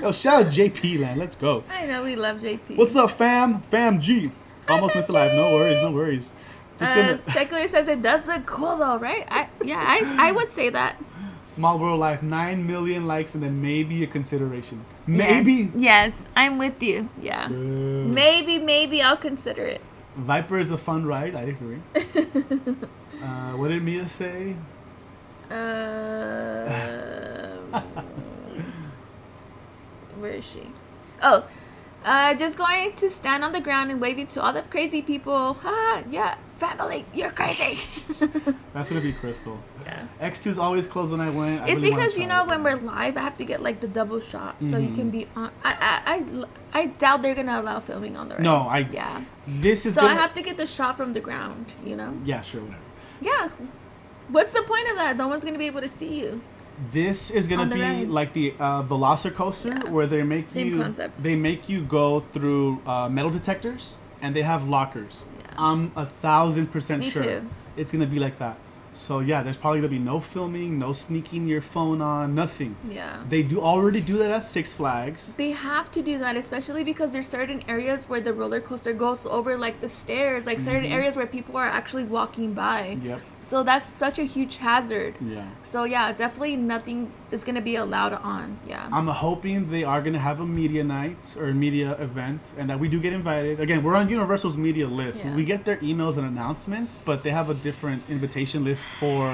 Yo, shout out JP land. Let's go. I know we love JP. What's up, fam? Fam G. Almost Fam missed a live. No worries, no worries. Secular says it does look cool though, right? I would say that. Small World Life, 9 million likes, and then maybe a consideration. Maybe. Yes, I'm with you. Yeah. Maybe I'll consider it. Viper is a fun ride. I agree. What did Mia say? Where is she? Oh, just going to stand on the ground and waving to all the crazy people. Ha! Yeah, family, you're crazy. That's gonna be Crystal. Yeah. X2's always closed when I went. It's really because when we're live, I have to get like the double shot, so you can be on. I doubt they're gonna allow filming on the ride. No, Yeah. This is. So I have to get the shot from the ground. Yeah, sure, whatever. Yeah. What's the point of that? No one's gonna be able to see you. This is gonna be ride. like the Velocicoaster, where they make Same concept. They make you go through metal detectors, and they have lockers. Yeah. I'm 1,000% Me sure too. it's gonna be like that. So yeah, there's probably gonna be no filming, no sneaking your phone on, nothing. Yeah. They already do that at Six Flags. They have to do that, especially because there's certain areas where the roller coaster goes over like the stairs, like certain areas where people are actually walking by. Yep. So that's such a huge hazard. Yeah. So yeah, definitely nothing is gonna be allowed on. Yeah. I'm hoping they are gonna have a media night or a media event, and that we do get invited. Again, we're on Universal's media list. Yeah. We get their emails and announcements, but they have a different invitation list for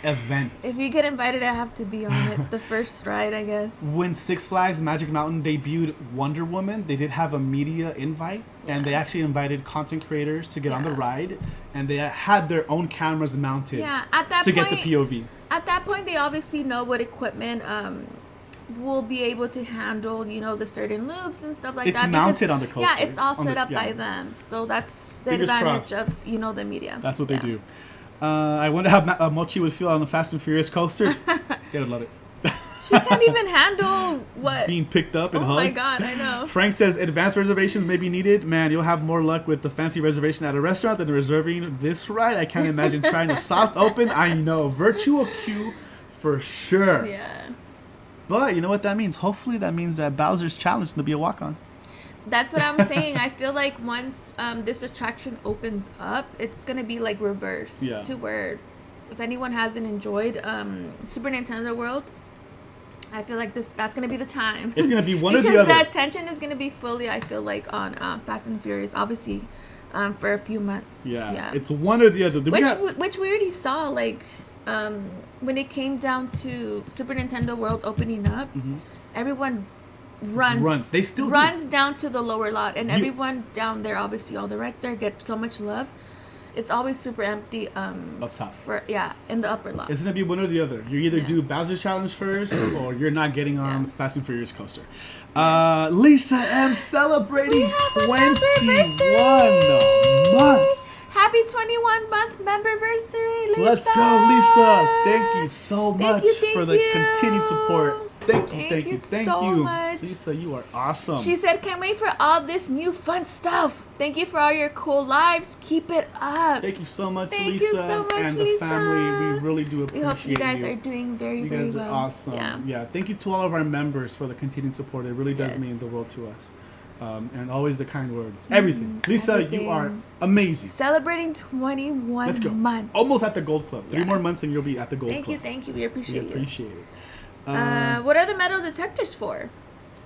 events. If you get invited, I have to be on it. The first ride, I guess. When Six Flags Magic Mountain debuted Wonder Woman, they did have a media invite, and they actually invited content creators to get on the ride, and they had their own cameras mounted at that to point, get the POV. At that point, they obviously know what equipment will be able to handle, the certain loops and stuff like that. It's mounted on the coaster. Yeah, it's all set up by them. So that's the advantage of, the media. That's what they do. I wonder how Mochi would feel on the Fast and Furious coaster. They would love it. She can't even handle what? Being picked up and hugged. Oh my god, I know. Frank says advanced reservations may be needed. Man, you'll have more luck with the fancy reservation at a restaurant than reserving this ride. I can't imagine trying to soft open. I know. Virtual queue for sure. Yeah. But you know what that means? Hopefully that means that Bowser's challenge to be a walk-on. That's what I'm saying. I feel like once this attraction opens up, it's going to be like reverse. Yeah. To where if anyone hasn't enjoyed Super Nintendo World, I feel like that's going to be the time. It's going to be one or the other. Because the attention is going to be fully, I feel like, on Fast and Furious, obviously, for a few months. Yeah. It's one or the other. Which we already saw, like, when it came down to Super Nintendo World opening up, everyone runs. They still runs down to the lower lot, and everyone down there, obviously, all the rides there get so much love. It's always super empty. Up top. In the upper lot. It's gonna be one or the other. You either do Bowser's challenge first, or you're not getting on Fast and Furious coaster. Lisa M celebrating 21 months. Happy 21-month memberversary, Lisa. Let's go, Lisa. Thank you so much for the continued support. Thank you so much. Lisa, you are awesome. She said, can't wait for all this new fun stuff. Thank you for all your cool lives. Keep it up. Thank you so much, Thank Lisa. You so much, and the Lisa. family. We really do appreciate you. Hope you guys are doing very, very well. You guys are awesome. Yeah. Thank you to all of our members for the continued support. It really does mean the world to us. And always the kind words. Everything. Lisa, you are amazing. Celebrating 21 Let's go. months. Almost at the Gold Club. 3 more months and you'll be at the Gold Club. Thank you. We appreciate it. it. What are the metal detectors for?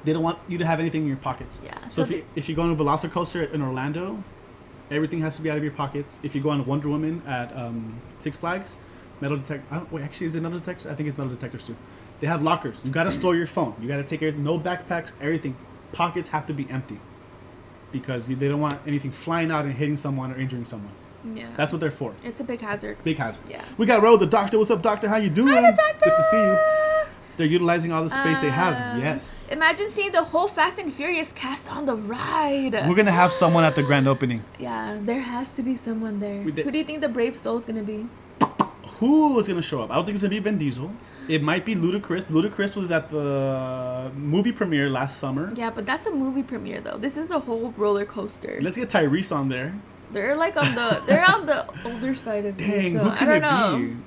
They don't want you to have anything in your pockets. Yeah. So if you go on a Velocicoaster in Orlando, everything has to be out of your pockets. If you go on Wonder Woman at Six Flags, metal detector. Actually, is it metal detector? I think it's metal detectors too. They have lockers. You gotta store your phone. You gotta take no backpacks. Everything. Pockets have to be empty because they don't want anything flying out and hitting someone or injuring someone. Yeah. That's what they're for. It's a big hazard. Big hazard. Yeah. We got Ro, the doctor. What's up, doctor? How you doing? Hi, the doctor. Good to see you. They're utilizing all the space they have. Yes. Imagine seeing the whole Fast and Furious cast on the ride. We're gonna have someone at the grand opening. Yeah, there has to be someone there. Who do you think the brave soul is gonna be? Who is gonna show up? I don't think it's gonna be Vin Diesel. It might be Ludacris. Ludacris was at the movie premiere last summer. Yeah, but that's a movie premiere though. This is a whole roller coaster. Let's get Tyrese on there. They're like on the older side of me. Dang, So who I could don't it know. be?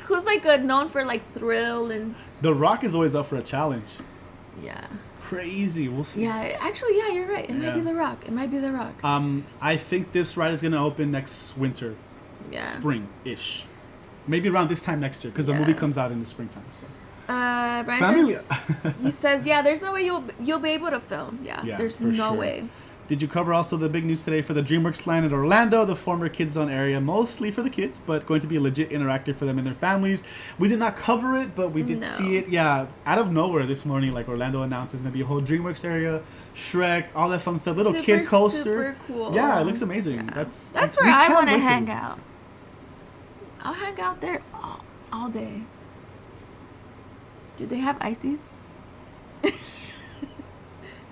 Who's known for like thrill and The Rock is always up for a challenge. yeah. Crazy. We'll see. Yeah, actually, yeah, you're right. It might be The Rock. It might be The Rock. I think this ride is gonna open next winter, Yeah. spring-ish, maybe around this time next year, because the movie comes out in the springtime. So. Brian Family. says, he says, yeah, there's no way you'll be able to film. Yeah, there's for no sure. way. Did you cover also the big news today for the DreamWorks land in Orlando, the former Kids Zone area, mostly for the kids, but going to be a legit interactive for them and their families? We did not cover it, but we did see it. Yeah, out of nowhere this morning, like Orlando announced there's going to be a whole DreamWorks area, Shrek, all that fun stuff, little kid coaster. Super cool. Yeah, it looks amazing. Yeah. That's where I want to wait hang this. out. I'll hang out there all day. Do they have ices?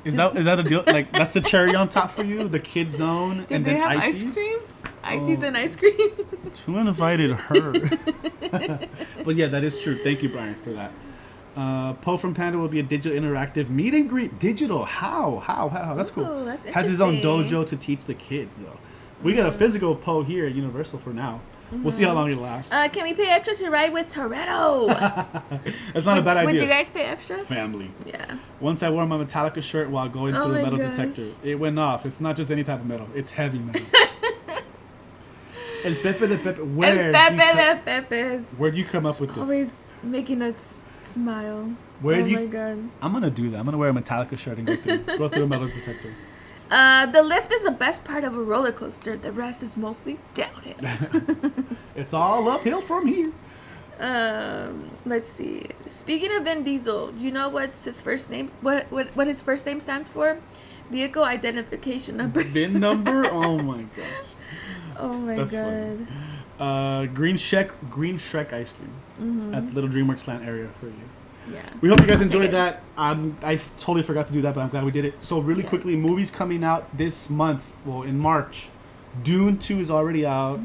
Is that a deal? Like that's the cherry on top for you, the Kid Zone, and they then have ices? ice cream? Ices and ice cream? Who invited her? But yeah, that is true. Thank you, Brian, for that. Poe from Panda will be a digital interactive meet and greet. Digital? How? That's cool. Ooh, that's Has his own interesting. dojo to teach the kids, though. We got a physical Poe here at Universal for now. We'll see how long it lasts. Can we pay extra to ride with Toretto? That's not a bad idea. Would you guys pay extra? Family. Yeah. Once I wore my Metallica shirt while going Oh through a my metal gosh. detector. It went off. It's not just any type of metal. It's heavy metal. El Pepe de Pepe. Where'd you come up with this? Always making us smile. Where'd oh you- my god. I'm gonna do that. I'm gonna wear a Metallica shirt and go through a metal detector. The lift is the best part of a roller coaster. The rest is mostly downhill. It's all uphill from here. Let's see. Speaking of Vin Diesel, you know what's his first name? What his first name stands for? Vehicle identification number. VIN number? Oh my gosh. Oh my That's god. funny. Green Shrek ice cream at the Little DreamWorks Land area for you. Yeah. We hope you guys I'll take enjoyed it. that. I totally forgot to do that, but I'm glad we did it. So really Yes. quickly, movies coming out this month. Well, in March. Dune 2 is already out.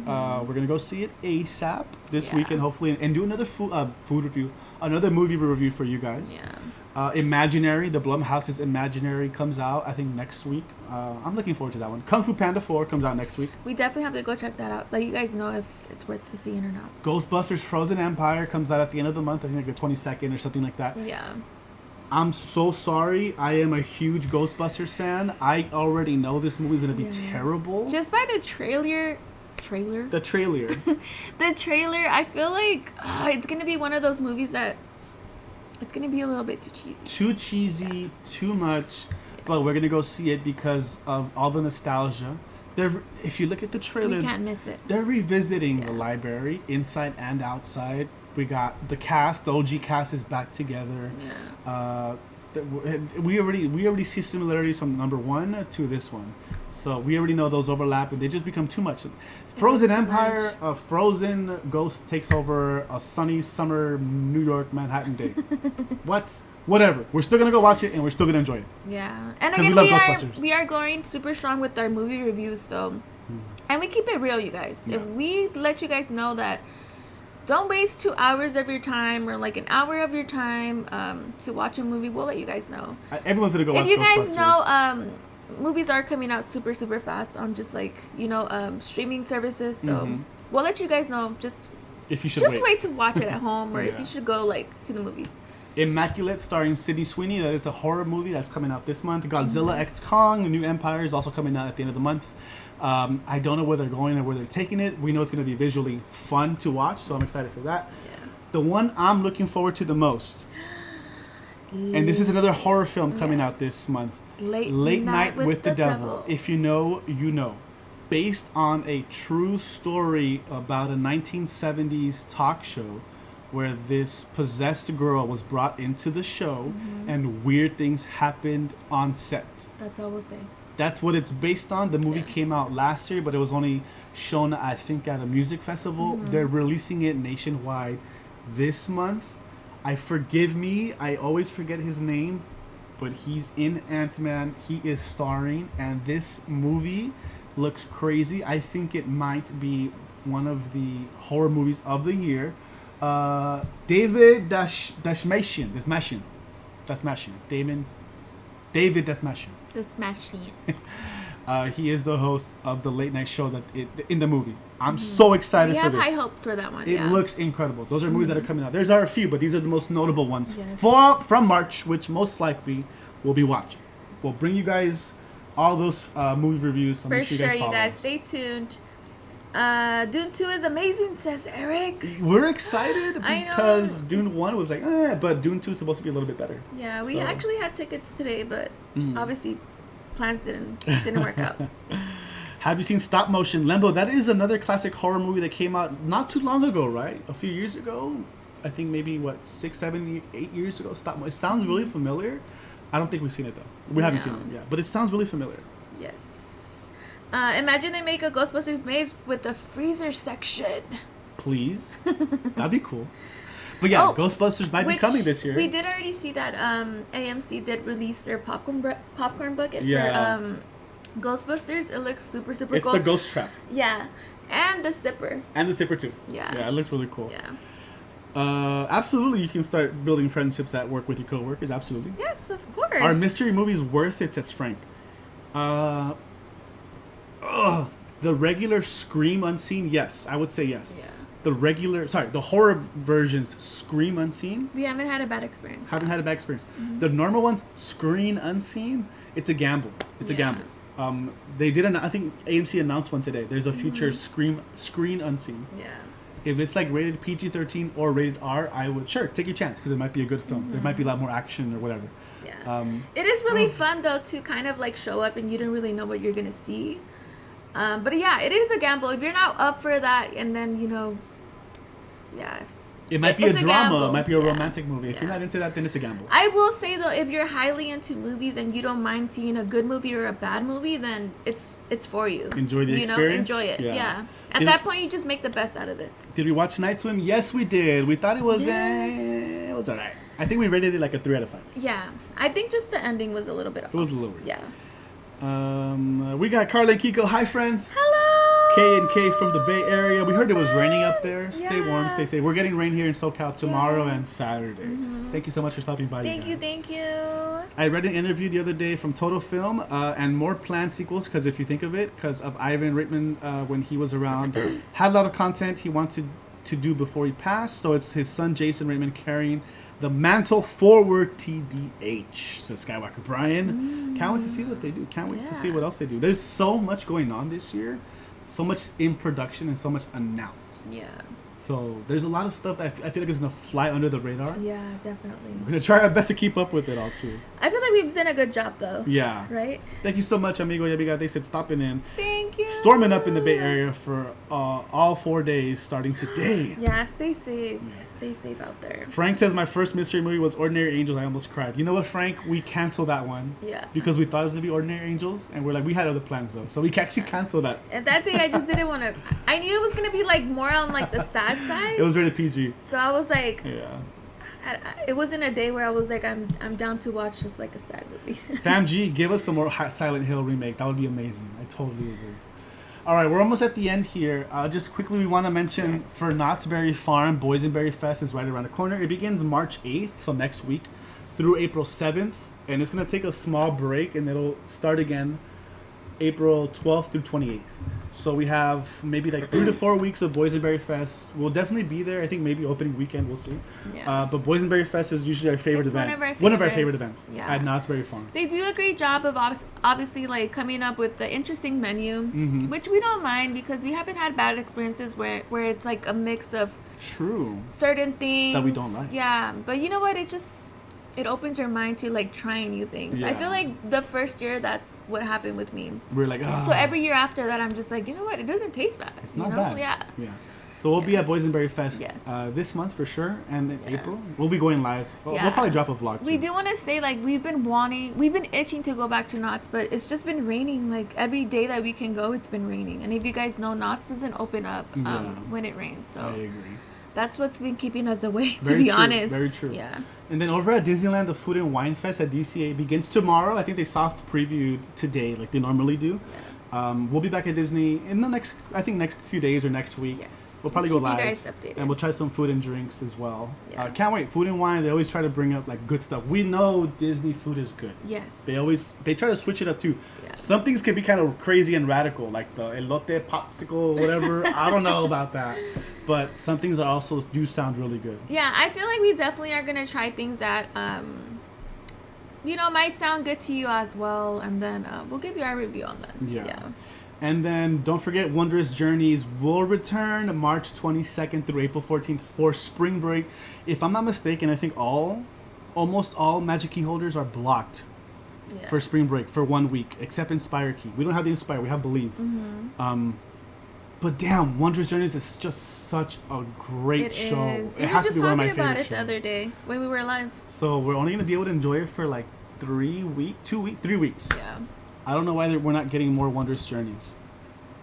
We're going to go see it ASAP this Yeah. weekend, hopefully, and do another food review, another movie review for you guys. Yeah. Imaginary, the Blumhouse's Imaginary comes out, I think, next week. I'm looking forward to that one. Kung Fu Panda 4 comes out next week. We definitely have to go check that out. Let you guys know if it's worth to seeing or not. Ghostbusters Frozen Empire comes out at the end of the month, I think like the 22nd or something like that. Yeah. I'm so sorry. I am a huge Ghostbusters fan. I already know this movie's going to be terrible. Just by the trailer. The trailer. The trailer, I feel like it's going to be one of those movies that it's going to be a little bit too cheesy. Too cheesy, too much. But we're going to go see it because of all the nostalgia. If you look at the trailer, We can't miss it. they're revisiting the library, inside and outside. We got the cast, the OG cast is back together. Yeah. We already see similarities from number 1 to this one. So we already know those overlap and they just become too much. Frozen too Empire, Frozen Ghost takes over a sunny summer New York Manhattan day. Whatever. We're still gonna go watch it and we're still gonna enjoy it. Yeah. And 'Cause again, we love Ghostbusters. we are going super strong with our movie reviews, so and we keep it real, you guys. Yeah. If we let you guys know that don't waste 2 hours of your time or like an hour of your time to watch a movie, we'll let you guys know. Everyone's gonna go watch If you guys Ghostbusters. know, movies are coming out super fast on just like streaming services, so we'll let you guys know. Just if you should wait to watch it at home, or if Yeah. you should go like to the movies. Immaculate, starring Sydney Sweeney. That is a horror movie that's coming out this month. Godzilla X Kong, The New Empire is also coming out at the end of the month. I don't know where they're going or where they're taking it. We know it's going to be visually fun to watch, so I'm excited for that. Yeah. The one I'm looking forward to the most, and this is another horror film coming out this month. Late Night with the Devil. If you know, you know. Based on a true story about a 1970s talk show where this possessed girl was brought into the show and weird things happened on set. That's all we'll say. That's what it's based on. The movie came out last year, but it was only shown, I think, at a music festival. They're releasing it nationwide this month. Forgive me, I always forget his name, but he's in Ant-Man. He is starring, and this movie looks crazy. I think it might be one of the horror movies of the year. David Dashmashian. David Dashmashian. The Smashing. He is the host of the late night show in the movie. I'm so excited We for have this. high hopes for that one. It looks incredible. Those are movies that are coming out. There's a few, but these are the most notable ones from March, which most likely we'll be watching. We'll bring you guys all those movie reviews. So For make sure sure, you guys stay tuned. Dune 2 is amazing, says Eric. We're excited I know. because Dune 1 was like, but Dune 2 is supposed to be a little bit better. Yeah, we actually had tickets today, but obviously plans didn't work out. Have you seen Stop Motion Limbo? That is another classic horror movie that came out not too long ago, right? A few years ago. I think maybe, 6, 7, 8 years ago. Stop Motion. It sounds really familiar. I don't think we've seen it, though. We haven't seen it, yeah. But it sounds really familiar. Yes. Imagine they make a Ghostbusters maze with the freezer section. Please. That'd be cool. But yeah, Ghostbusters might be coming this year. We did already see that AMC did release their popcorn bucket for Ghostbusters. It looks super cool. It's the ghost trap. Yeah. And the zipper. And the zipper too. Yeah. Yeah, it looks really cool. Yeah. Absolutely, you can start building friendships at work with your coworkers. Absolutely. Yes, of course. Are mystery movies worth it, says Frank? The regular Scream Unseen, yes. I would say yes. Yeah. The horror versions, Scream Unseen. We haven't had a bad experience. Haven't had a bad experience. The normal ones, Screen Unseen, it's a gamble. It's a gamble. They did I think AMC announced one today. There's a future Screen Unseen. Yeah. If it's like rated PG-13 or rated R, I would take your chance because it might be a good film. There might be a lot more action or whatever. Yeah. It is really fun though to kind of like show up and you don't really know what you're gonna see. But yeah, it is a gamble. If you're not up for that, and then it might be a drama. gamble. It might be a romantic movie. If you're not into that, then it's a gamble. I will say though, if you're highly into movies and you don't mind seeing a good movie or a bad movie, then it's for you. Enjoy the experience. Enjoy it. Yeah. At that point, you just make the best out of it. Did we watch Night Swim? Yes, we did. We thought it was it was alright. I think we rated it like a 3 out of 5. Yeah, I think just the ending was a little bit off. It was a little weird. Yeah. We got Carla and Kiko. Hi, friends. Hello. K from the Bay Area. We heard it was raining up there. Stay warm, Yeah. stay safe. We're getting rain here in SoCal tomorrow and Saturday. Thank you so much for stopping by. Thank you. I read an interview the other day from Total Film and more planned sequels because if you think of it, because of Ivan Reitman when he was around, had a lot of content he wanted to do before he passed. So it's his son Jason Reitman carrying the mantle forward, TBH, says Skywalker Brian. Can't wait to see what they do. Can't wait to see what else they do. There's so much going on this year. So much in production and so much announced. Yeah. So there's a lot of stuff that I feel like is going to fly under the radar. Yeah, definitely. We're going to try our best to keep up with it all too. I feel like we've done a good job though. Yeah. Right? Thank you so much, amigo y amiga. They said stopping in. Thank you. Storming up in the Bay Area for all 4 days starting today. Yeah, stay safe. Stay safe out there. Frank says my first mystery movie was Ordinary Angels. I almost cried. You know what, Frank? We canceled that one. Yeah. Because we thought it was going to be Ordinary Angels. And we're like, we had other plans though. So we can actually cancel that. And that day I just didn't want to. I knew it was going to be like more on like the sad side. It was rated PG. So I was like, yeah. It wasn't a day where I was like, I'm down to watch just like a sad movie. Fam G, give us some more Silent Hill remake. That would be amazing. I totally agree. All right, we're almost at the end here. Just quickly, we want to mention for Knott's Berry Farm, Boysenberry Fest is right around the corner. It begins March 8th, so next week, through April 7th. And it's going to take a small break, and it'll start again April 12th through 28th. So we have maybe like 3 to 4 weeks of Boysenberry Fest. We'll definitely be there. I think maybe opening weekend, we'll see. Yeah. But Boysenberry Fest is usually our favorite event. One of our favorite events at Knott's Berry Farm. They do a great job of obviously like coming up with the interesting menu, which we don't mind because we haven't had bad experiences where it's like a mix of certain things that we don't like. Yeah, but you know what? It opens your mind to like trying new things. I feel like the first year that's what happened with me. We're like, so every year after that, I'm just like, you know what? It doesn't taste bad. It's not bad. Yeah. So we'll be at Boysenberry Fest this month for sure, and in April we'll be going live. We'll probably drop a vlog too. We do want to say like we've been itching to go back to Knott's, but it's just been raining. Like every day that we can go, it's been raining. And if you guys know, Knott's doesn't open up when it rains. So I agree. That's what's been keeping us away, to be honest. Very true. Yeah. And then over at Disneyland, the Food and Wine Fest at DCA begins tomorrow. I think they soft previewed today, like they normally do. We'll be back at Disney in the next few days or next week. Yes. We'll probably go keep live. you guys updated. And we'll try some food and drinks as well. Yeah. Can't wait. Food and wine, they always try to bring up like good stuff. We know Disney food is good. Yes. They try to switch it up too. Yeah. Some things can be kind of crazy and radical, like the elote popsicle, whatever. I don't know about that. But some things also do sound really good. Yeah, I feel like we definitely are going to try things that, might sound good to you as well. And then we'll give you our review on that. Yeah. And then don't forget, Wondrous Journeys will return March 22nd through April 14th for spring break. If I'm not mistaken, I think almost all Magic Key holders are blocked for spring break for 1 week, except Inspire Key. We don't have the Inspire, we have Believe. Mm-hmm. But damn, Wondrous Journeys is just such a great show. It has to be one of my favorite shows. We were just talking about it the other day when we were live. So we're only going to be able to enjoy it for like 3 weeks. Yeah. I don't know why we're not getting more Wondrous Journeys.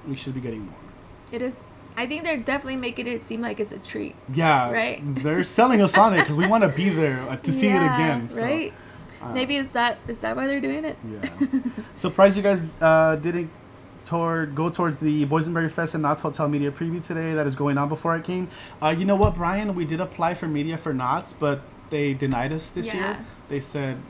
We should be getting more. It is. I think they're definitely making it seem like it's a treat. Yeah. Right? They're selling us on it because we want to be there to see it again. So, right? Maybe is that why they're doing it? Yeah. Surprised you guys didn't go towards the Boysenberry Fest and Knott's Hotel Media Preview today that is going on before I came. You know what, Brian? We did apply for media for Knott's, but they denied us this year. They said,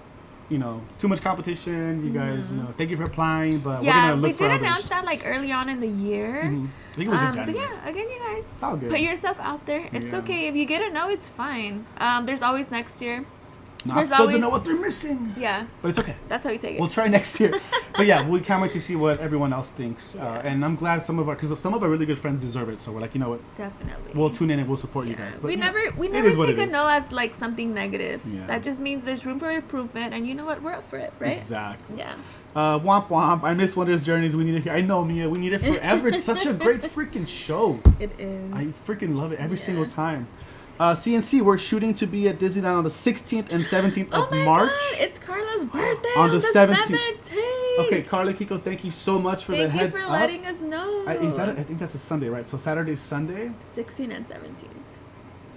too much competition. You guys, thank you for applying, but we're gonna look for others. We did announce that like early on in the year. Mm-hmm. I think it was in January. But yeah, again, you guys, all good. Put yourself out there. It's okay if you get a no. It's fine. There's always next year. Knott's doesn't know what they're missing. Yeah. But it's okay. That's how you take it. We'll try next year. But yeah, we can't wait to see what everyone else thinks. And I'm glad because some of our really good friends deserve it. So we're like, you know what? Definitely. We'll tune in and we'll support you guys. But we never take a no as like something negative. Yeah. That just means there's room for improvement. And you know what? We're up for it, right? Exactly. Yeah. Womp womp. I miss Wondrous Journeys. We need it here. I know, Mia. We need it forever. It's such a great freaking show. It is. I freaking love it every single time. CNC, we're shooting to be at Disneyland on the 16th and 17th of March. God, it's Carla's birthday on the 17th. Okay, Carla Kiko, thank you so much for the heads up. Thank you for letting us know. I think that's a Sunday, right? So Saturday, Sunday? 16 and 17.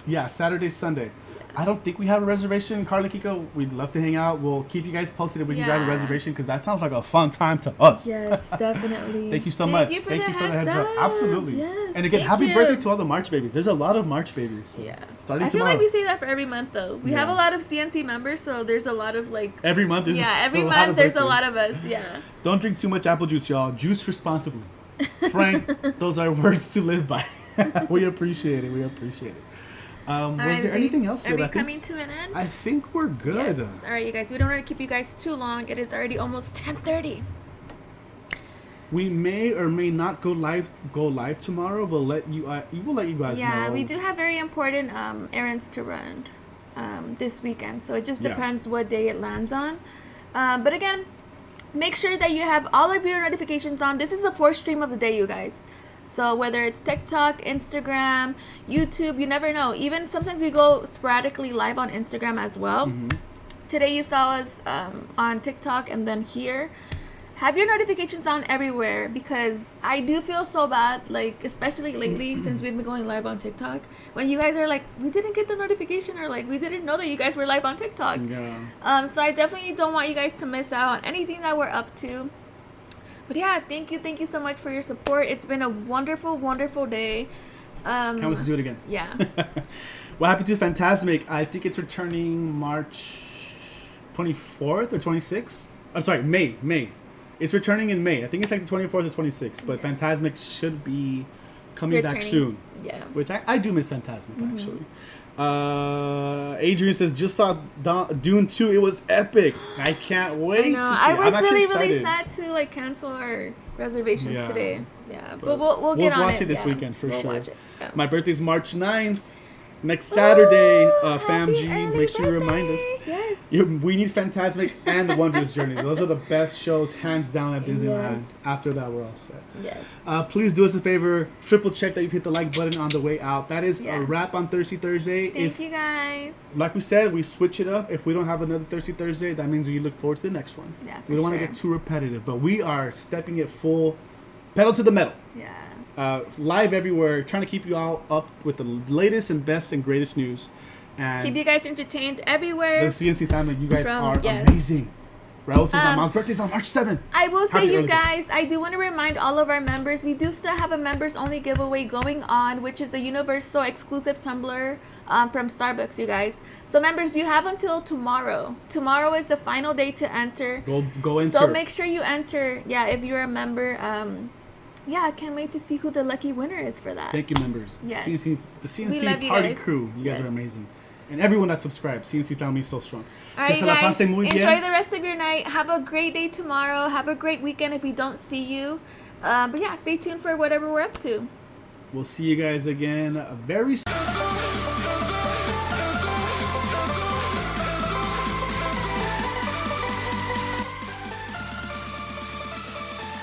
Yeah, Saturday, Sunday. I don't think we have a reservation. Carla Kiko, we'd love to hang out. We'll keep you guys posted if we can grab a reservation because that sounds like a fun time to us. Yes, definitely. Thank you so much. Thank you for the heads up. Absolutely. Yes, and again, happy birthday to all the March babies. There's a lot of March babies. So starting I feel tomorrow. like we say that for every month though. We have a lot of CNC members, so there's a lot of like every month is every month there's a lot of us. Yeah. Don't drink too much apple juice, y'all. Juice responsibly. Frank, those are words to live by. We appreciate it. Was there anything else? Are we coming to an end? I think we're good. Yes. All right, you guys. We don't want to keep you guys too long. It is already almost 10:30. We may or may not go live tomorrow. We'll let you guys know. Yeah, we do have very important errands to run this weekend, so it just depends what day it lands on. But again, make sure that you have all of your notifications on. This is the fourth stream of the day, you guys. So whether it's TikTok, Instagram, YouTube, you never know. Even sometimes we go sporadically live on Instagram as well. Mm-hmm. Today you saw us on TikTok and then here. Have your notifications on everywhere because I do feel so bad, like especially lately since we've been going live on TikTok. When you guys are like, we didn't get the notification or like we didn't know that you guys were live on TikTok. Yeah. So I definitely don't want you guys to miss out on anything that we're up to. But yeah, thank you so much for your support. It's been a wonderful, wonderful day. Can't wait to do it again. Yeah. What happened to Phantasmic? I think it's returning March 24th or 26th. I'm sorry, May. It's returning in May. I think it's like the 24th or 26th. But Phantasmic should be coming back soon. Yeah. Which I do miss Phantasmic, actually. Adrian says, just saw Dune 2. It was epic. I can't wait to see it. I was really sad to like cancel our reservations today. Yeah, but we'll get on it. We'll watch it this weekend for sure. Watch it. Yeah. My birthday's March 9th. Next Saturday, FamG, make sure you remind us. Yes. We need Phantasmic and Wondrous Journeys. Those are the best shows, hands down, at Disneyland. Yes. After that, we're all set. Yes. Please do us a favor. Triple check that you hit the like button on the way out. That is a wrap on Thirsty Thursday. Thank you, guys. Like we said, we switch it up. If we don't have another Thirsty Thursday, that means we look forward to the next one. Yeah, we don't want to get too repetitive, but we are stepping it full, pedal to the metal. Yeah. Live everywhere, trying to keep you all up with the latest and best and greatest news. And keep you guys entertained everywhere. The CNC family, you guys are amazing. Raul says my mom's birthday's on March 7th. I will say, Happy you early guys, I do want to remind all of our members, we do still have a members only giveaway going on, which is a universal exclusive tumbler from Starbucks, you guys. So members, you have until tomorrow. Tomorrow is the final day to enter. Go enter. So make sure you enter. Yeah, if you're a member. Yeah, I can't wait to see who the lucky winner is for that. Thank you, members. Yes. CNC, the We love CNC you party guys. crew. You guys are amazing. And everyone that subscribed. CNC family is so strong. All right, Que se la guys. pase muy bien. Enjoy the rest of your night. Have a great day tomorrow. Have a great weekend if we don't see you. But yeah, stay tuned for whatever we're up to. We'll see you guys again very soon.